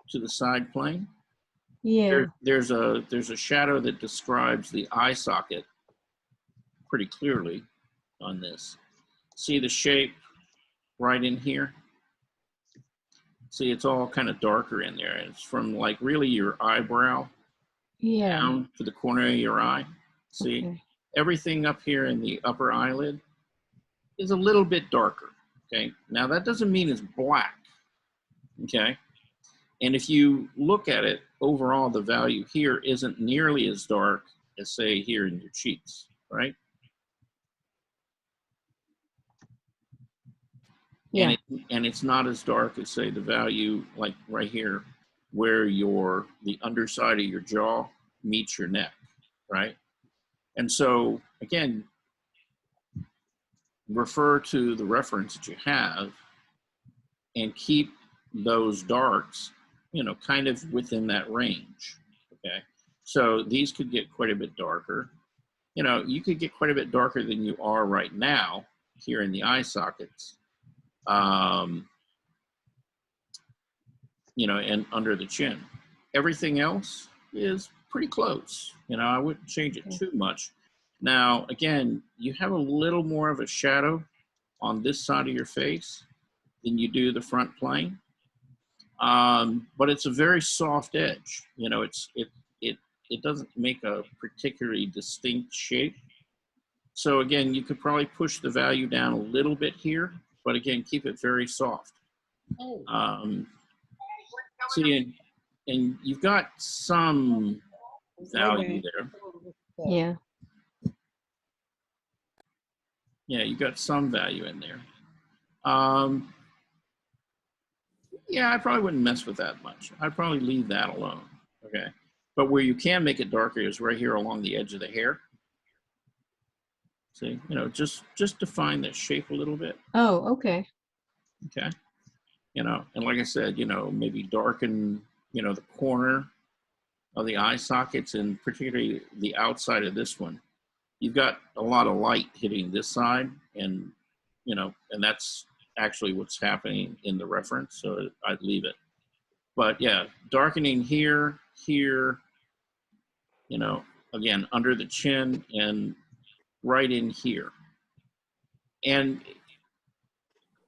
to the side plane. Yeah. There's a shadow that describes the eye socket pretty clearly on this. See the shape right in here? See, it's all kind of darker in there. It's from like really your eyebrow down to the corner of your eye. See, everything up here in the upper eyelid is a little bit darker, okay? Now that doesn't mean it's black, okay? And if you look at it, overall the value here isn't nearly as dark as say here in your cheeks, right? Yeah. And it's not as dark as say the value like right here where the underside of your jaw meets your neck, right? And so again, refer to the reference that you have and keep those darks, you know, kind of within that range, okay? So these could get quite a bit darker. You know, you could get quite a bit darker than you are right now here in the eye sockets, you know, and under the chin. Everything else is pretty close. You know, I wouldn't change it too much. Now, again, you have a little more of a shadow on this side of your face than you do the front plane. But it's a very soft edge. You know, it doesn't make a particularly distinct shape. So again, you could probably push the value down a little bit here, but again, keep it very soft. See, and you've got some value there. Yeah. Yeah, you got some value in there. Yeah, I probably wouldn't mess with that much. I'd probably leave that alone, okay? But where you can make it darker is right here along the edge of the hair. See, you know, just define that shape a little bit. Oh, okay. Okay. You know, and like I said, you know, maybe darken, you know, the corner of the eye sockets and particularly the outside of this one. You've got a lot of light hitting this side and, you know, and that's actually what's happening in the reference. So I'd leave it. But yeah, darkening here, here, you know, again, under the chin and right in here. And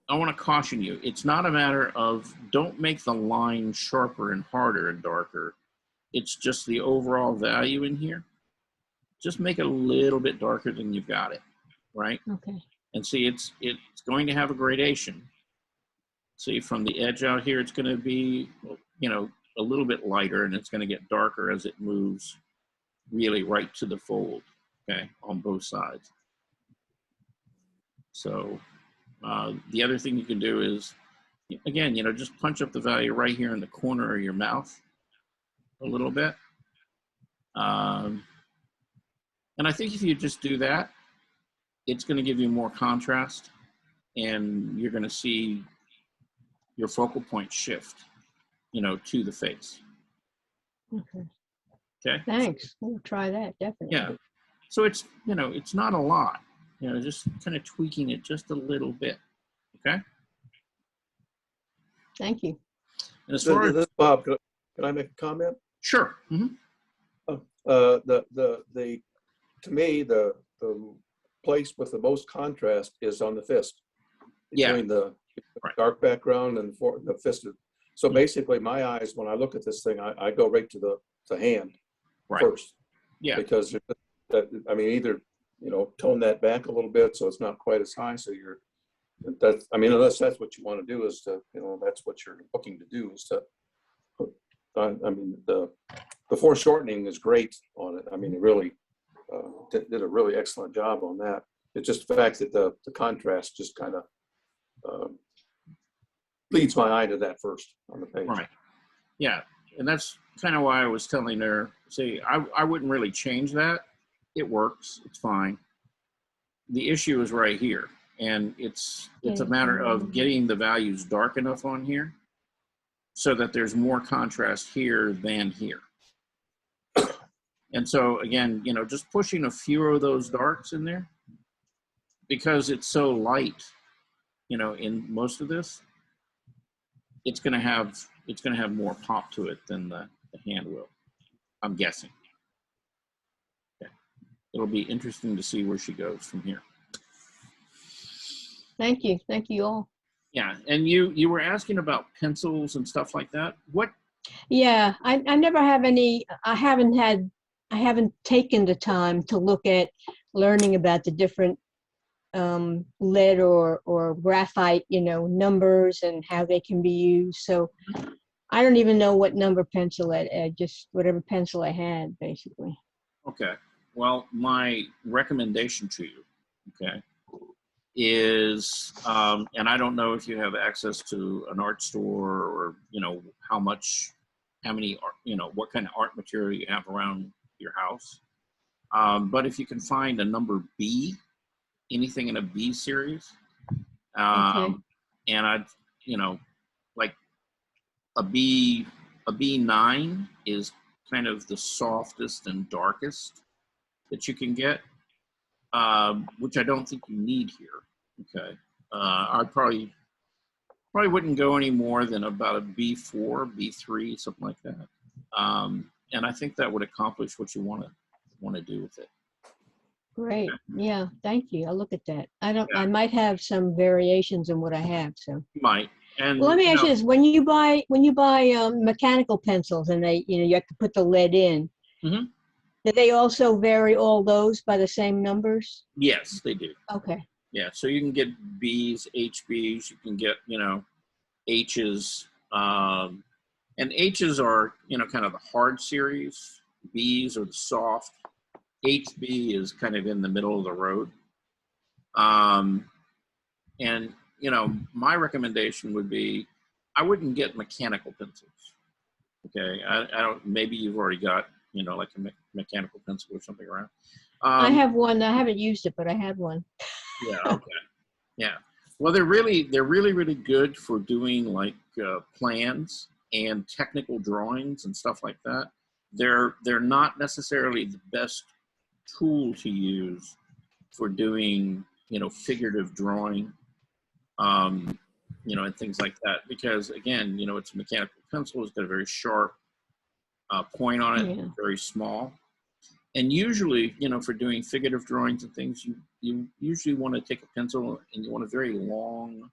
I want to caution you, it's not a matter of don't make the line sharper and harder and darker. It's just the overall value in here. Just make it a little bit darker than you've got it, right? Okay. And see, it's going to have a gradation. See, from the edge out here, it's going to be, you know, a little bit lighter, and it's going to get darker as it moves really right to the fold, okay, on both sides. So the other thing you can do is, again, you know, just punch up the value right here in the corner of your mouth a little bit. And I think if you just do that, it's going to give you more contrast, and you're going to see your focal point shift, you know, to the face. Okay. Okay. Thanks. We'll try that, definitely. Yeah. So it's, you know, it's not a lot, you know, just kind of tweaking it just a little bit. Okay. Thank you. And as far as Bob, can I make a comment? Sure. Mm-hmm. To me, the place with the most contrast is on the fist. Between the dark background and the fist. So basically, my eyes, when I look at this thing, I go right to the hand first. Yeah. Because I mean, either, you know, tone that back a little bit so it's not quite as high. So I mean, unless that's what you want to do, is to, you know, that's what you're looking to do, is to put, I mean, the foreshortening is great on it. I mean, it really did a really excellent job on that. It's just the fact that the contrast just kind of leads my eye to that first on the page. Right. Yeah, and that's kind of why I was telling her, see, I wouldn't really change that. It works, it's fine. The issue is right here, and it's a matter of getting the values dark enough on here so that there's more contrast here than here. And so again, you know, just pushing a few of those darks in there, because it's so light, you know, in most of this, it's gonna have more pop to it than the hand will, I'm guessing. Okay. It'll be interesting to see where she goes from here. Thank you. Thank you all. Yeah, and you were asking about pencils and stuff like that. What? Yeah, I never have any, I haven't taken the time to look at learning about the different lead or graphite, you know, numbers and how they can be used. So I don't even know what number pencil, just whatever pencil I had, basically. Okay. Well, my recommendation to you, okay, is, and I don't know if you have access to an art store or, you know, how many, you know, what kind of art material you have around your house. But if you can find a number B, anything in a B series, Okay. and I'd, you know, like a B9 is kind of the softest and darkest that you can get, which I don't think you need here. Okay, I probably wouldn't go any more than about a B4, B3, something like that. And I think that would accomplish what you want to do with it. Great. Okay. Yeah, thank you. I'll look at that. Yeah. I might have some variations in what I have, so. You might. And Well, let me ask you this: when you buy mechanical pencils and you have to put the lead in, Mhm. do they also vary all those by the same numbers? Yes, they do. Okay. Yeah, so you can get Bs, HBs, you can get, you know, Hs, and Hs are, you know, kind of the hard series. Bs are the soft. HB is kind of in the middle of the road. And, you know, my recommendation would be, I wouldn't get mechanical pencils. Okay, I don't, maybe you've already got, you know, like a mechanical pencil or something around. I have one. I haven't used it, but I have one. Yeah, okay. Yeah. Well, they're really good for doing like plans and technical drawings and stuff like that. They're not necessarily the best tool to use for doing, you know, figurative drawing, you know, and things like that. Because again, you know, it's a mechanical pencil. It's got a very sharp point on it, Yeah. very small. And usually, you know, for doing figurative drawings and things, you usually want to take a pencil and you want a very long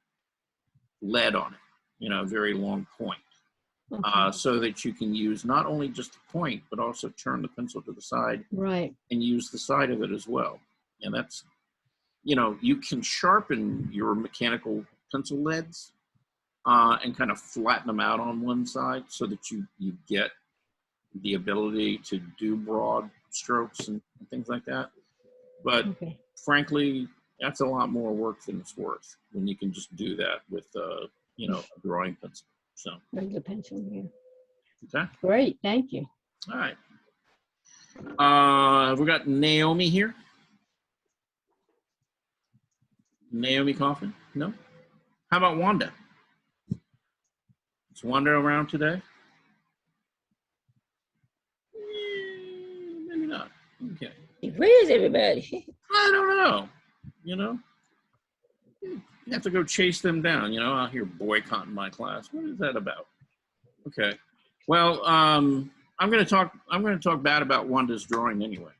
lead on it, you know, a very long point, Okay. so that you can use not only just the point, but also turn the pencil to the side Right. and use the side of it as well. And that's, you know, you can sharpen your mechanical pencil leads and kind of flatten them out on one side so that you get the ability to do broad strokes and things like that. But Okay. frankly, that's a lot more work than it's worth when you can just do that with, you know, a drawing pencil. So, Regular pencil. Yeah. okay. Great. Thank you. All right. We got Naomi here. Naomi Coffin? No? How about Wanda? Is Wanda around today? Maybe not. Okay. Where is everybody? I don't know. You know, you have to go chase them down. You know, out here boycotting my class. What is that about? Okay. Well, I'm going to talk bad about Wanda's drawing anyway.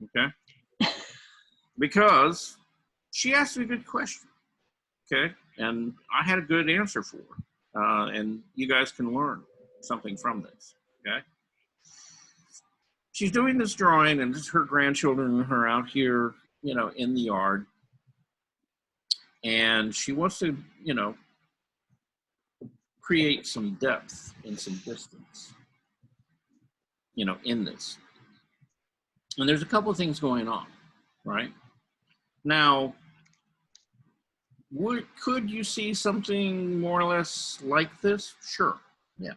Okay. Because she asked me a good question. Okay. And I had a good answer for her. And you guys can learn something from this. Okay. She's doing this drawing, and her grandchildren and her out here, you know, in the yard. And she wants to, you know, create some depth and some distance, you know, in this. And there's a couple of things going on, right? Now, could you see something more or less like this? Sure, yeah.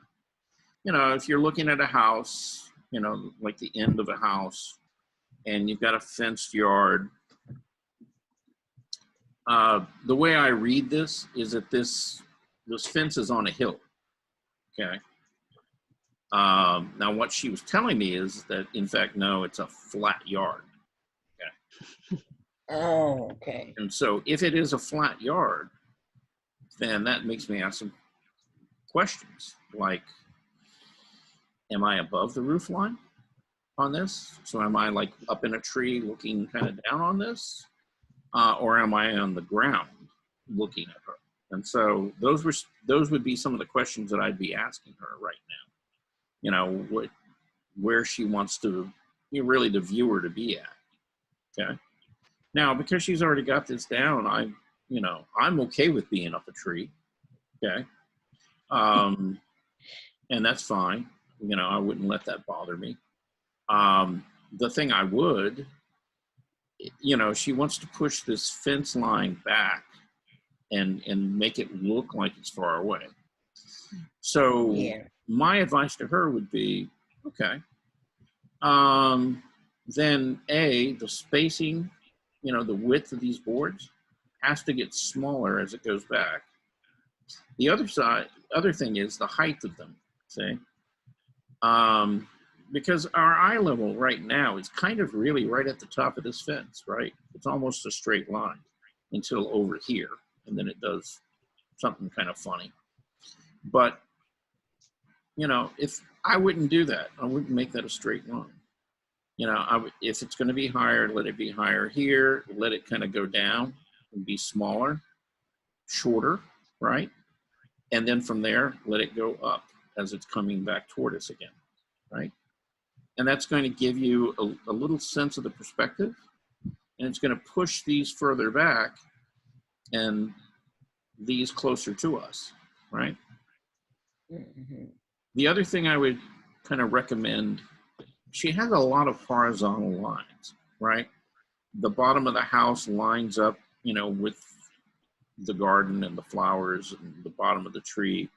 you know, if you're looking at a house, you know, like the end of a house, and you've got a fenced yard, the way I read this is that this fence is on a hill. Okay. Now, what she was telling me is that, in fact, no, it's a flat yard. Okay. Oh, okay. And so, if it is a flat yard, then that makes me ask some questions like, am I above the roof line on this? So, am I like up in a tree looking kind of down on this? Or am I on the ground looking at her? And so, those would be some of the questions that I'd be asking her right now. You know, where she wants to, really the viewer to be at. Okay. Now, because she's already got this down, I'm okay with being up a tree. Okay. And that's fine. You know, I wouldn't let that bother me. The thing I would, you know, she wants to push this fence line back and make it look like it's far away. So Yeah. my advice to her would be, okay, then the spacing, you know, the width of these boards has to get smaller as it goes back. The other thing is the height of them, see? Because our eye level right now is kind of really right at the top of this fence, right? It's almost a straight line until over here, and then it does something kind of funny. But, you know, if I wouldn't do that, I wouldn't make that a straight line. You know, if it's going to be higher, let it be higher here, let it kind of go down and be smaller, shorter, right? And then from there, let it go up as it's coming back toward us again, right? And that's going to give you a little sense of the perspective, and it's going to push these further back and these closer to us, right? Mm-hmm. The other thing I would kind of recommend, she has a lot of horizontal lines, right? The bottom of the house lines up, you know, with the garden and the flowers and the bottom of the tree.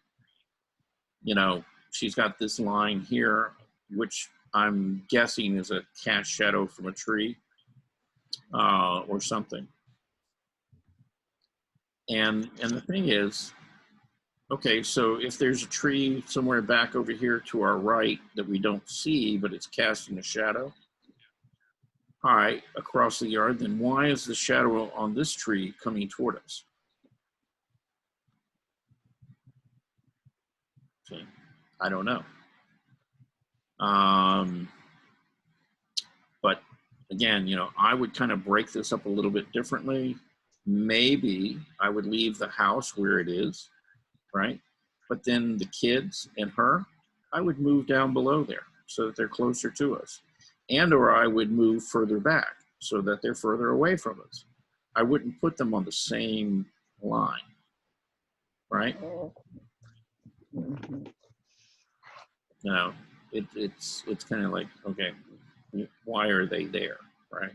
You know, she's got this line here, which I'm guessing is a cast shadow from a tree or something. And the thing is, okay, so if there's a tree somewhere back over here to our right that we don't see, but it's casting a shadow, all right, across the yard, then why is the shadow on this tree coming toward us? See, I don't know. But again, you know, I would kind of break this up a little bit differently. Maybe I would leave the house where it is, right? But then the kids and her, I would move down below there so that they're closer to us. And or I would move further back so that they're further away from us. I wouldn't put them on the same line, right? Mm-hmm. You know, it's kind of like, okay, why are they there, right?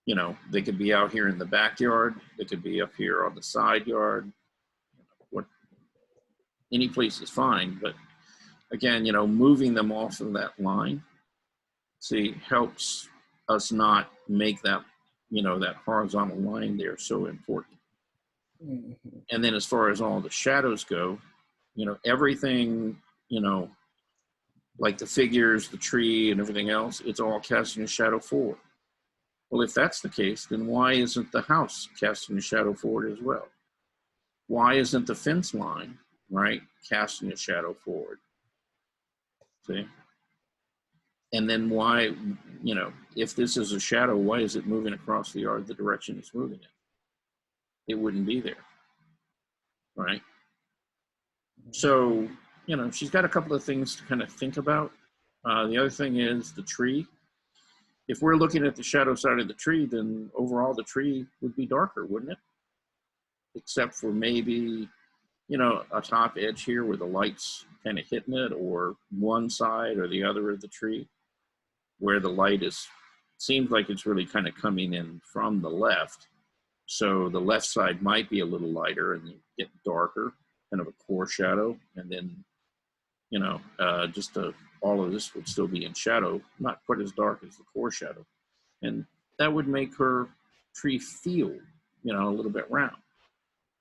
You know, they could be out here in the backyard. They could be up here on the side yard. Any place is fine, but again, you know, moving them off of that line, see, helps us not make that, you know, that horizontal line there so important. Mm-hmm. And then as far as all the shadows go, you know, everything, you know, like the figures, the tree and everything else, it's all casting a shadow forward. Well, if that's the case, then why isn't the house casting a shadow forward as well? Why isn't the fence line, right, casting a shadow forward? See? And then why, you know, if this is a shadow, why is it moving across the yard the direction it's moving in? It wouldn't be there, right? So, you know, she's got a couple of things to kind of think about. The other thing is the tree. If we're looking at the shadow side of the tree, then overall the tree would be darker, wouldn't it? Except for maybe, you know, a top edge here where the light's kind of hitting it, or one side or the other of the tree where the light seems like it's really kind of coming in from the left. So the left side might be a little lighter and get darker. kind of a core shadow, and then, you know, all of this would still be in shadow, not quite as dark as the core shadow. And that would make her tree feel, you know, a little bit round.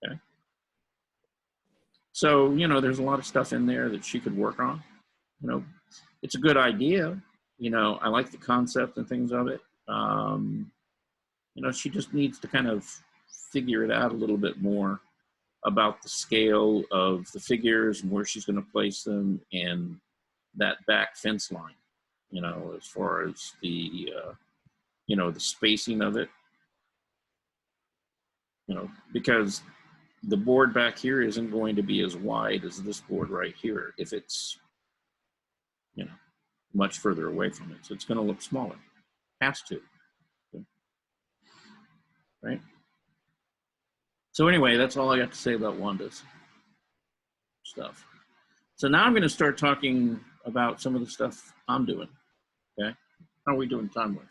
Okay. So, you know, there's a lot of stuff in there that she could work on. You know, it's a good idea. You know, I like the concept and things of it. You know, she just needs to kind of figure it out a little bit more about the scale of the figures and where she's going to place them, and that back fence line, you know, as far as the, you know, the spacing of it, you know, because the board back here isn't going to be as wide as this board right here if it's, you know, much further away from it. So it's going to look smaller. Has to. Right? So anyway, that's all I got to say about Wanda's stuff. So now I'm going to start talking about some of the stuff I'm doing. Okay? How are we doing time-wise?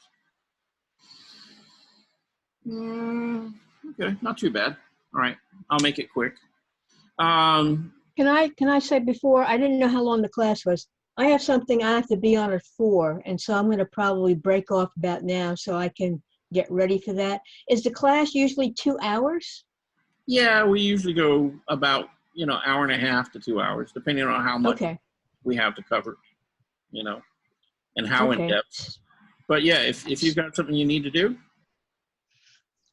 Okay, not too bad. All right, I'll make it quick. Can I say before, I didn't know how long the class was. I have something I have to be on at 4, and so I'm going to probably break off about now so I can get ready for that. Is the class usually 2 hours? Yeah, we usually go about, you know, hour and a half to 2 hours, depending on how much we have to cover, you know, and how in depth. But yeah, if you've got something you need to do.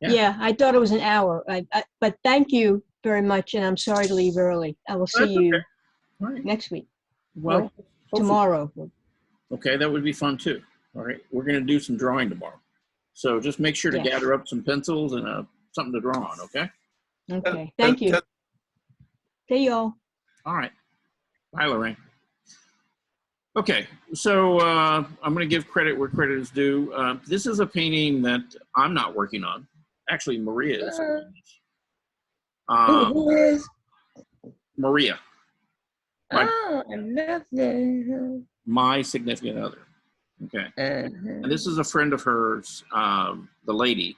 Yeah, I thought it was an hour, but thank you very much, and I'm sorry to leave early. I will see you next week. Well, tomorrow. Okay, that would be fun too. All right, we're going to do some drawing tomorrow. So just make sure to gather up some pencils and something to draw on, okay? Okay, thank you. See y'all. All right. Bye, Lorraine. Okay, so I'm going to give credit where credit is due. This is a painting that I'm not working on. Actually, Maria is. Who is? Maria. Nothing. My significant other. Okay. And this is a friend of hers, the lady,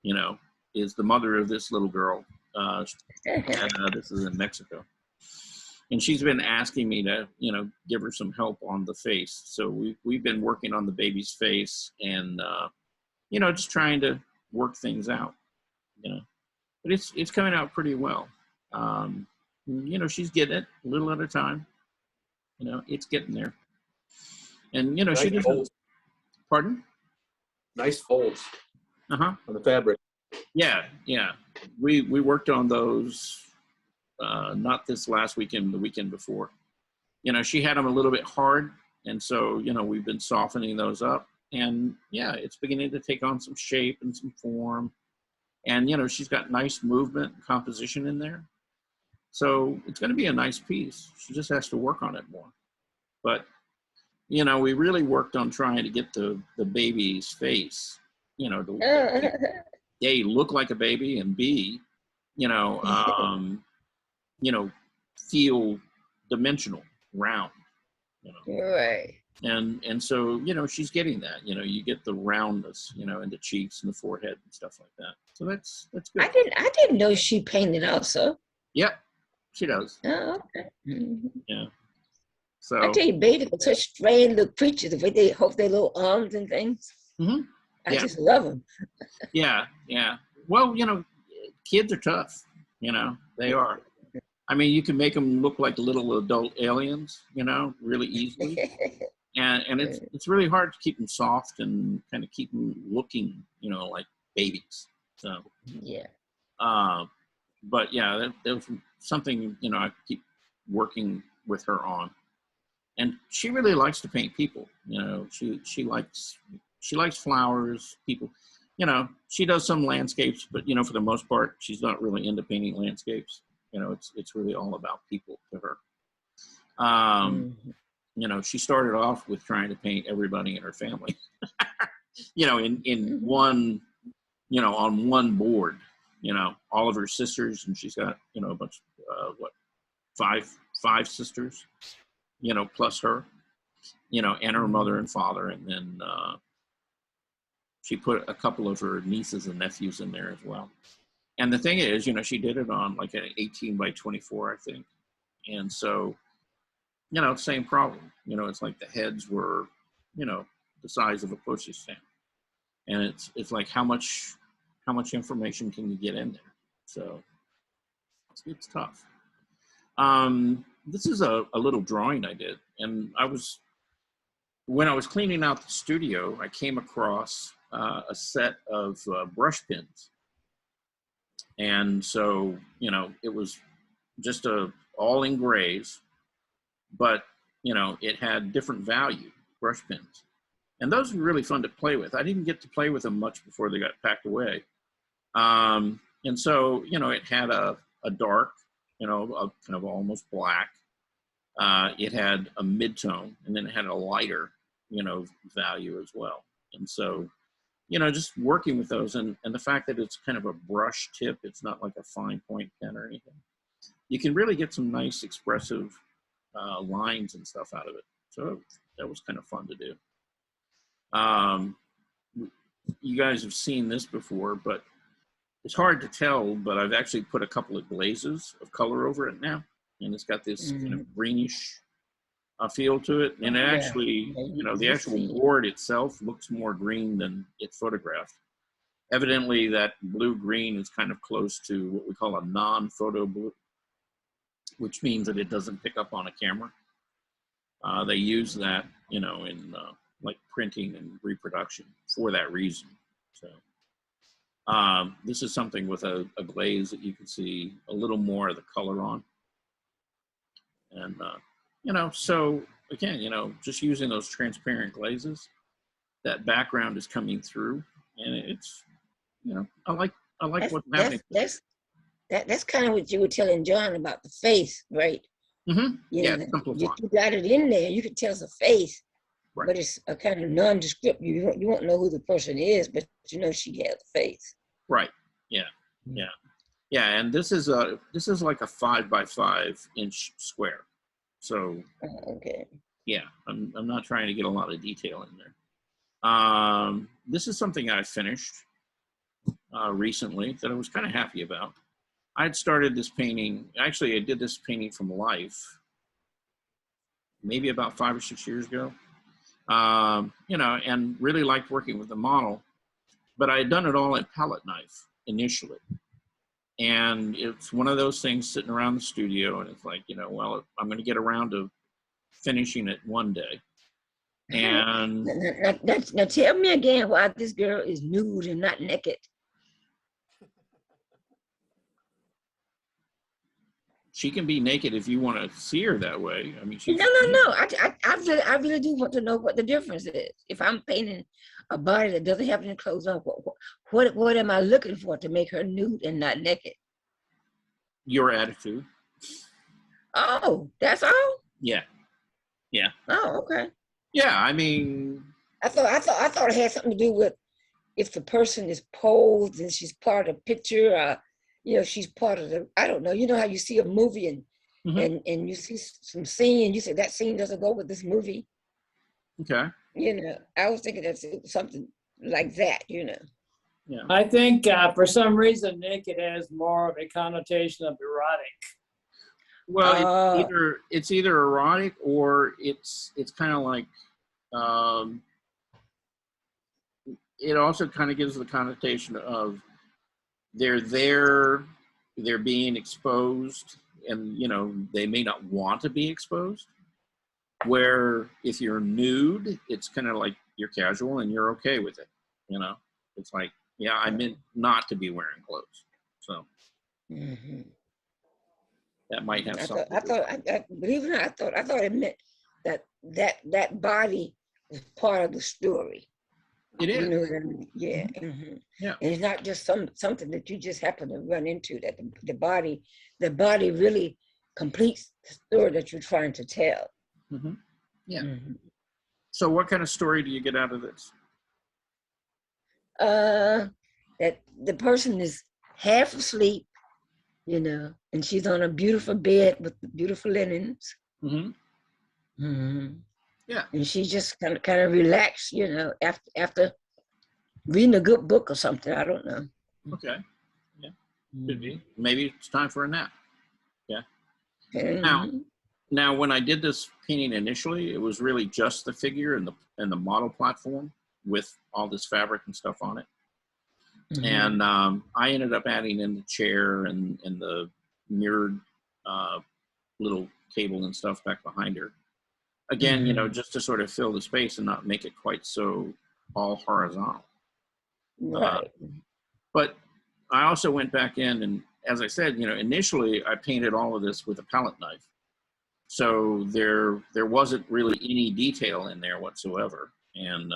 you know, is the mother of this little girl. This is in Mexico. And she's been asking me to, you know, give her some help on the face. So we've been working on the baby's face and, you know, just trying to work things out, you know. But it's coming out pretty well. You know, she's getting it a little at a time. You know, it's getting there. And, you know, she doesn't. Pardon? Nice folds on the fabric. Yeah, yeah. We worked on those, not this last weekend, the weekend before. You know, she had them a little bit hard. And so, you know, we've been softening those up. And, yeah, it's beginning to take on some shape and some form. And, you know, she's got nice movement and composition in there. So it's going to be a nice piece. She just has to work on it more. But, you know, we really worked on trying to get the baby's face, you know, A, look like a baby, and B, you know, feel dimensional, round, you know. Right. And so, you know, she's getting that, you know, you get the roundness, you know, in the cheeks and the forehead and stuff like that. So that's good. I didn't know she painted also. Yep, she does. Oh, okay. Yeah. So I tell you, babies are such strange little creatures. The way they hold their little arms and things. I just love them. Yeah. Well, you know, kids are tough. You know, they are. I mean, you can make them look like little adult aliens, you know, really easily. And it's really hard to keep them soft and kind of keep them looking, you know, like babies. So yeah. But yeah, that was something, you know, I keep working with her on. And she really likes to paint people. You know, she likes flowers, people. You know, she does some landscapes, but you know, for the most part, she's not really into painting landscapes. You know, it's really all about people to her. You know, she started off with trying to paint everybody in her family. You know, in one, you know, on one board. You know, all of her sisters, and she's got, you know, a bunch, five sisters, you know, plus her, you know, and her mother and father. And then she put a couple of her nieces and nephews in there as well. And the thing is, she did it on like an 18 by 24, I think. And so, same problem. It's like the heads were, the size of a postage stamp. And it's like how much information can you get in there? So it's tough. This is a little drawing I did, and when I was cleaning out the studio, I came across a set of brush pins. And so, it was just all in grays, but, it had different value brush pins. And those were really fun to play with. I didn't get to play with them much before they got packed away. And so, it had a dark, a kind of almost black. It had a mid-tone, and then it had a lighter, value as well. And so, just working with those, and the fact that it's kind of a brush tip, it's not like a fine point pen or anything. You can really get some nice expressive lines and stuff out of it. So that was kind of fun to do. You guys have seen this before, but it's hard to tell, but I've actually put a couple of glazes of color over it now. And it's got this kind of greenish feel to it. And actually, the actual board itself looks more green than it photographed. Evidently, that blue-green is kind of close to what we call a non-photo blue, which means that it doesn't pick up on a camera. They use that, in like printing and reproduction for that reason. So this is something with a glaze that you can see a little more of the color on. And, so again, just using those transparent glazes, that background is coming through, and it's, I like what's happening. That's kind of what you were telling John about the face, right? Mm-hmm. You got it in there. You can tell it's a face, right. But it's a kind of nondescript. You won't know who the person is, but she has a face. Right. Yeah. Yeah. Yeah. And this is like a 5 by 5 inch square. So okay. Yeah, I'm not trying to get a lot of detail in there. This is something I finished recently that I was kind of happy about. I had started this painting. Actually, I did this painting from life maybe about 5 or 6 years ago. And really liked working with the model, but I had done it all in palette knife initially. And it's one of those things sitting around the studio, and it's like, well, I'm going to get around to finishing it one day. And now tell me again why this girl is nude and not naked. She can be naked if you want to see her that way. I mean, No. I really do want to know what the difference is. If I'm painting a body that doesn't have any clothes on, what am I looking for to make her nude and not naked? Your attitude. Oh, that's all? Yeah. Yeah. Oh, okay. Yeah, I mean, I thought it had something to do with if the person is posed and she's part of the picture, she's part of the, I don't know. You know how you see a movie and you see some scene and you say that scene doesn't go with this movie. Okay. I was thinking that's something like that, Yeah. I think for some reason, naked has more of a connotation of erotic. Well, it's either erotic or it's kind of like, it also kind of gives the connotation of they're being exposed, and they may not want to be exposed. Where if you're nude, it's kind of like you're casual and you're okay with it. It's like, yeah, I meant not to be wearing clothes. So that might have something. Believe it or not, I thought it meant that body is part of the story. It is. You know what I mean? Yeah. Yeah. And it's not just something that you just happen to run into. That the body really completes the story that you're trying to tell. Yeah. So, what kind of story do you get out of this? That the person is half asleep, and she's on a beautiful bed with the beautiful linens. Yeah. And she just kind of relaxed, after reading a good book or something. I don't know. Okay. Yeah. Could be. Maybe it's time for a nap. Yeah. Mhm. Now, when I did this painting initially, it was really just the figure and the model platform with all this fabric and stuff on it. Mhm. And I ended up adding in the chair and the mirrored little table and stuff back behind her. Again, you know, just to sort of fill the space and not make it quite so all horizontal. Right. But I also went back in and, as I said, you know, initially I painted all of this with a palette knife. So there wasn't really any detail in there whatsoever. And,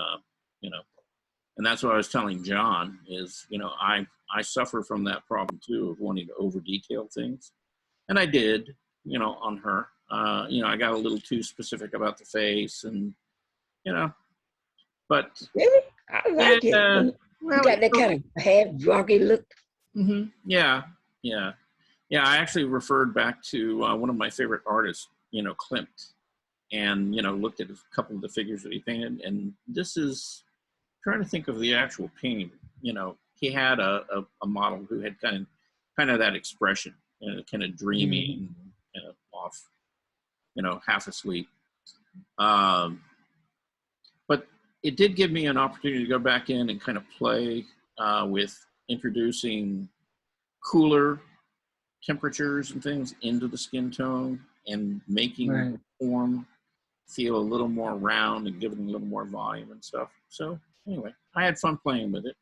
you know, and that's what I was telling John is, you know, I suffer from that problem too of wanting to over detail things. And I did, you know, on her. You know, I got a little too specific about the face and, you know, but Really? I like it. well, You got that kind of half druggy look. yeah. I actually referred back to one of my favorite artists, you know, Klimt, and, you know, looked at a couple of the figures that he painted. And this is trying to think of the actual painting. You know, he had a model who had kind of that expression, you know, kind of dreamy and off, you know, half asleep. But it did give me an opportunity to go back in and kind of play with introducing cooler temperatures and things into the skin tone and making Right. the form feel a little more round and giving a little more volume and stuff. So anyway, I had fun playing with it,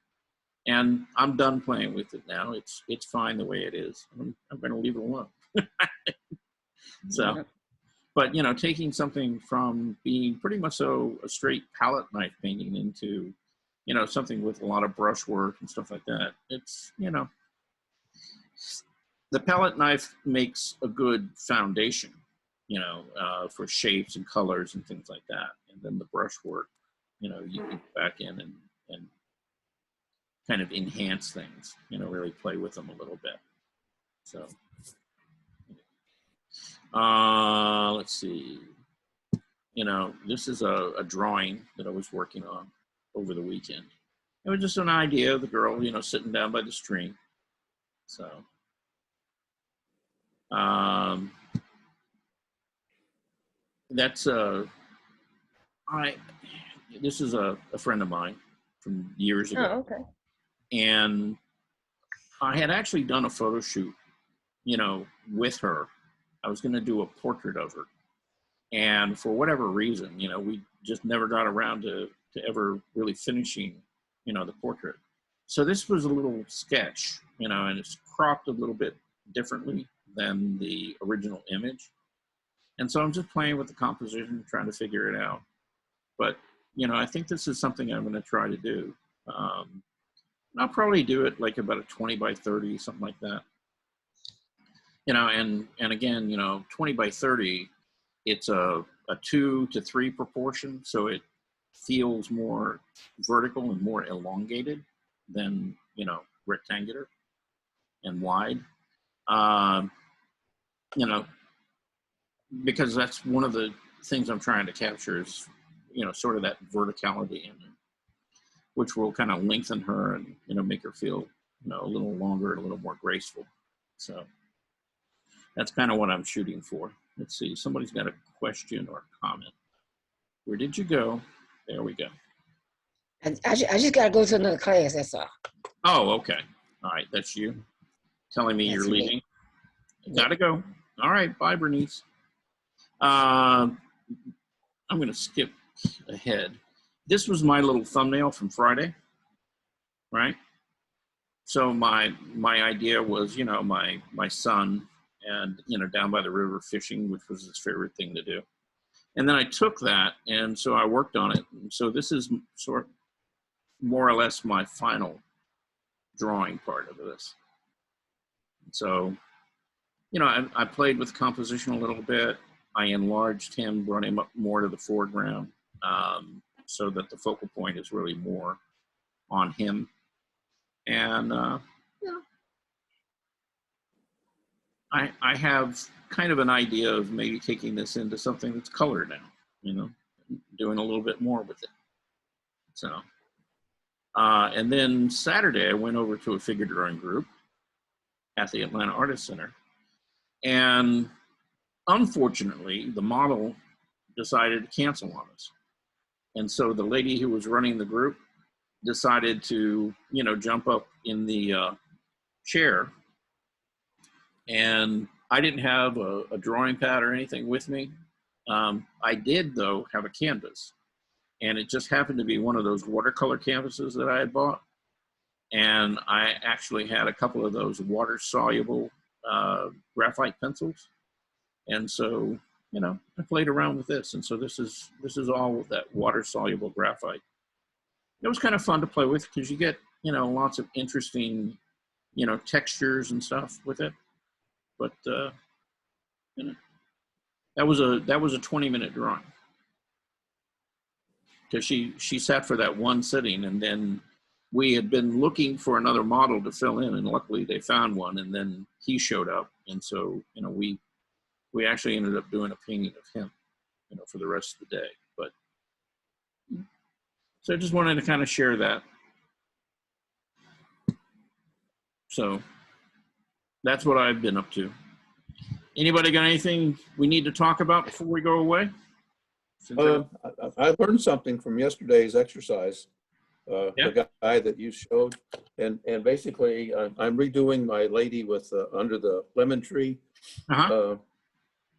and I'm done playing with it now. It's fine the way it is. I'm going to leave it alone. So, but you know, taking something from being pretty much so a straight palette knife painting into, you know, something with a lot of brush work and stuff like that. It's, you know, the palette knife makes a good foundation, you know, for shapes and colors and things like that. And then the brush work, you know, you can go back in and kind of enhance things, you know, really play with them a little bit. So, let's see. You know, this is a drawing that I was working on over the weekend. It was just an idea of the girl, you know, sitting down by the stream. So, that's this is a friend of mine from years ago. Oh, okay. And I had actually done a photo shoot, you know, with her. I was going to do a portrait of her. And for whatever reason, you know, we just never got around to ever really finishing, you know, the portrait. So this was a little sketch, you know, and it's cropped a little bit differently than the original image. And so I'm just playing with the composition, trying to figure it out. But, you know, I think this is something I'm going to try to do. I'll probably do it like about a 20 by 30, something like that. You know, and again, you know, 20 by 30, it's a 2 to 3 proportion. So it feels more vertical and more elongated than, you know, rectangular and wide. You know, because that's one of the things I'm trying to capture is, you know, sort of that verticality in it, which will kind of lengthen her and, you know, make her feel, you know, a little longer and a little more graceful. So that's kind of what I'm shooting for. Let's see, somebody's got a question or comment. Where did you go? There we go. I just got to go to another class, that's all. Oh, okay. All right, that's you telling me That's you're me. leaving. Gotta go. All right, bye, Bernice. I'm going to skip ahead. This was my little thumbnail from Friday, right? So my idea was, you know, my son and, you know, down by the river fishing, which was his favorite thing to do. And then I took that, and so I worked on it. And so this is sort of more or less my final drawing part of this. So, you know, I played with composition a little bit. I enlarged him, brought him up more to the foreground, so that the focal point is really more on him. And, you know, I have kind of an idea of maybe taking this into something that's colored now, you know, doing a little bit more with it. So, and then Saturday I went over to a figure drawing group, at the Atlanta Artist Center. And unfortunately, the model decided to cancel on us. And so the lady who was running the group decided to, you know, jump up in the chair. And I didn't have a drawing pad or anything with me. I did, though, have a canvas. And it just happened to be one of those watercolor canvases that I had bought. And I actually had a couple of those water-soluble graphite pencils. And so, you know, I played around with this. And so this is all that water-soluble graphite. It was kind of fun to play with because you get, you know, lots of interesting, you know, textures and stuff with it. But, you know, that was a 20-minute drawing. Because she sat for that one sitting, and then we had been looking for another model to fill in, and luckily they found one, and then he showed up, and so, you know, we actually ended up doing a painting of him, you know, for the rest of the day. But so I just wanted to kind of share that. So that's what I've been up to. Anybody got anything we need to talk about before we go away? I learned something from yesterday's exercise. The guy that you showed, and basically I'm redoing my lady with under the lemon tree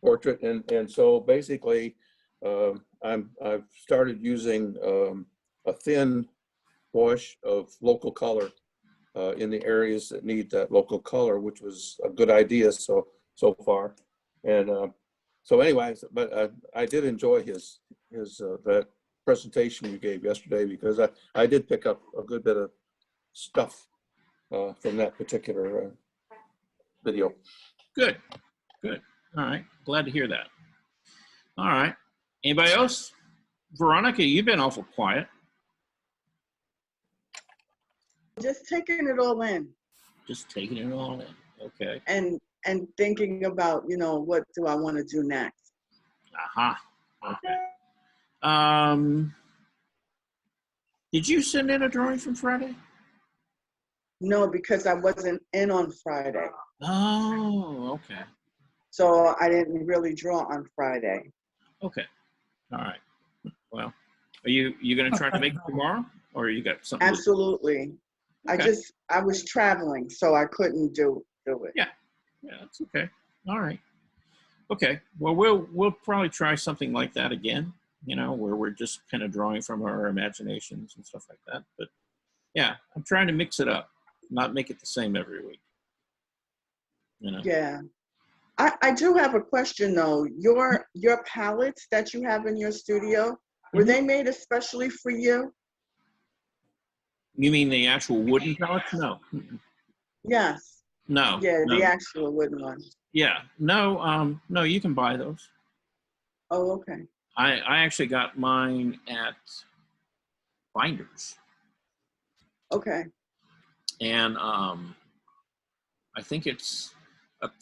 portrait, and so basically I've started using a thin wash of local color in the areas that need that local color, which was a good idea so far. And so anyways, but I did enjoy his that presentation you gave yesterday, because I did pick up a good bit of stuff from that particular video. Good. All right, glad to hear that. All right, anybody else? Veronica, you've been awful quiet. Just taking it all in. Just taking it all in, okay. And thinking about, you know, what do I want to do next? Okay. Did you send in a drawing from Friday? No, because I wasn't in on Friday. Oh, okay. So I didn't really draw on Friday. Okay. All right. Well, are you going to try to make it tomorrow, or you got something? Absolutely. Okay. I was traveling, so I couldn't do it. Yeah, that's okay. All right. Okay. Well, we'll probably try something like that again, you know, where we're just kind of drawing from our imaginations and stuff like that. But yeah, I'm trying to mix it up, not make it the same every week. You know? Yeah. I do have a question though. Your palettes that you have in your studio, were they made especially for you? You mean the actual wooden pellets? No. Yes. No. Yeah, no. the actual wooden ones. Yeah. No. No, you can buy those. Oh, okay. I actually got mine at Binders. Okay. And I think it's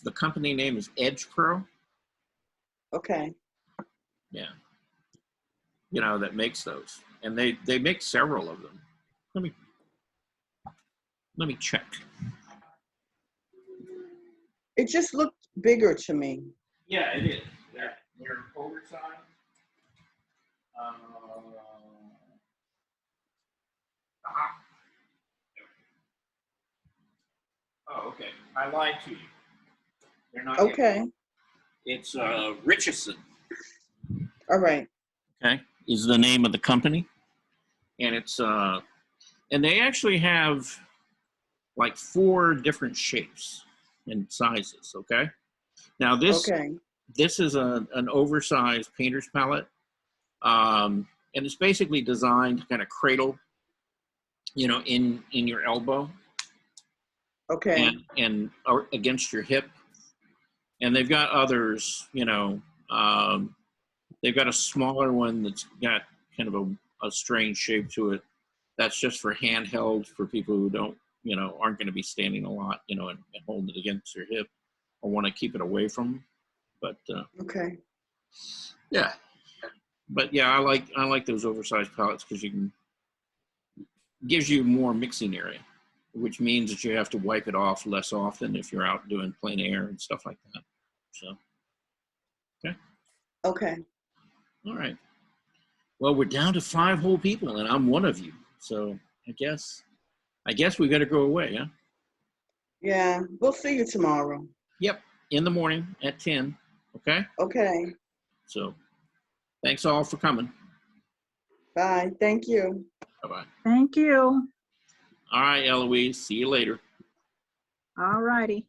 the company name is Edge Pro. Okay. Yeah. You know, that makes those, and they make several of them. Let me check. It just looked bigger to me. Yeah, it is. They're oversized. Oh, okay. I lied to you. They're not. Okay. Yet. It's Richardson. All right. Okay, is the name of the company, and it's and they actually have like 4 different shapes and sizes. Okay. Now this is an oversized painter's palette, and it's basically designed to kind of cradle, you know, in your elbow. Okay. And against your hip. And they've got others, you know, they've got a smaller one that's got kind of a strange shape to it. That's just for handheld, for people who don't, you know, aren't going to be standing a lot, you know, and holding it against their hip, or want to keep it away from them. But okay. Yeah. But yeah, I like those oversized palettes because gives you more mixing area which means that you have to wipe it off less often if you're out doing plein air and stuff like that. So, Okay. all right. Well, we're down to 5 whole people, and I'm one of you. So I guess we got to go away, huh? Yeah, we'll see you tomorrow. Yep, in the morning at 10. Okay. Okay. So, thanks all for coming. Bye. Thank you. Bye-bye. Thank you. All right, Eloise. See you later. All righty.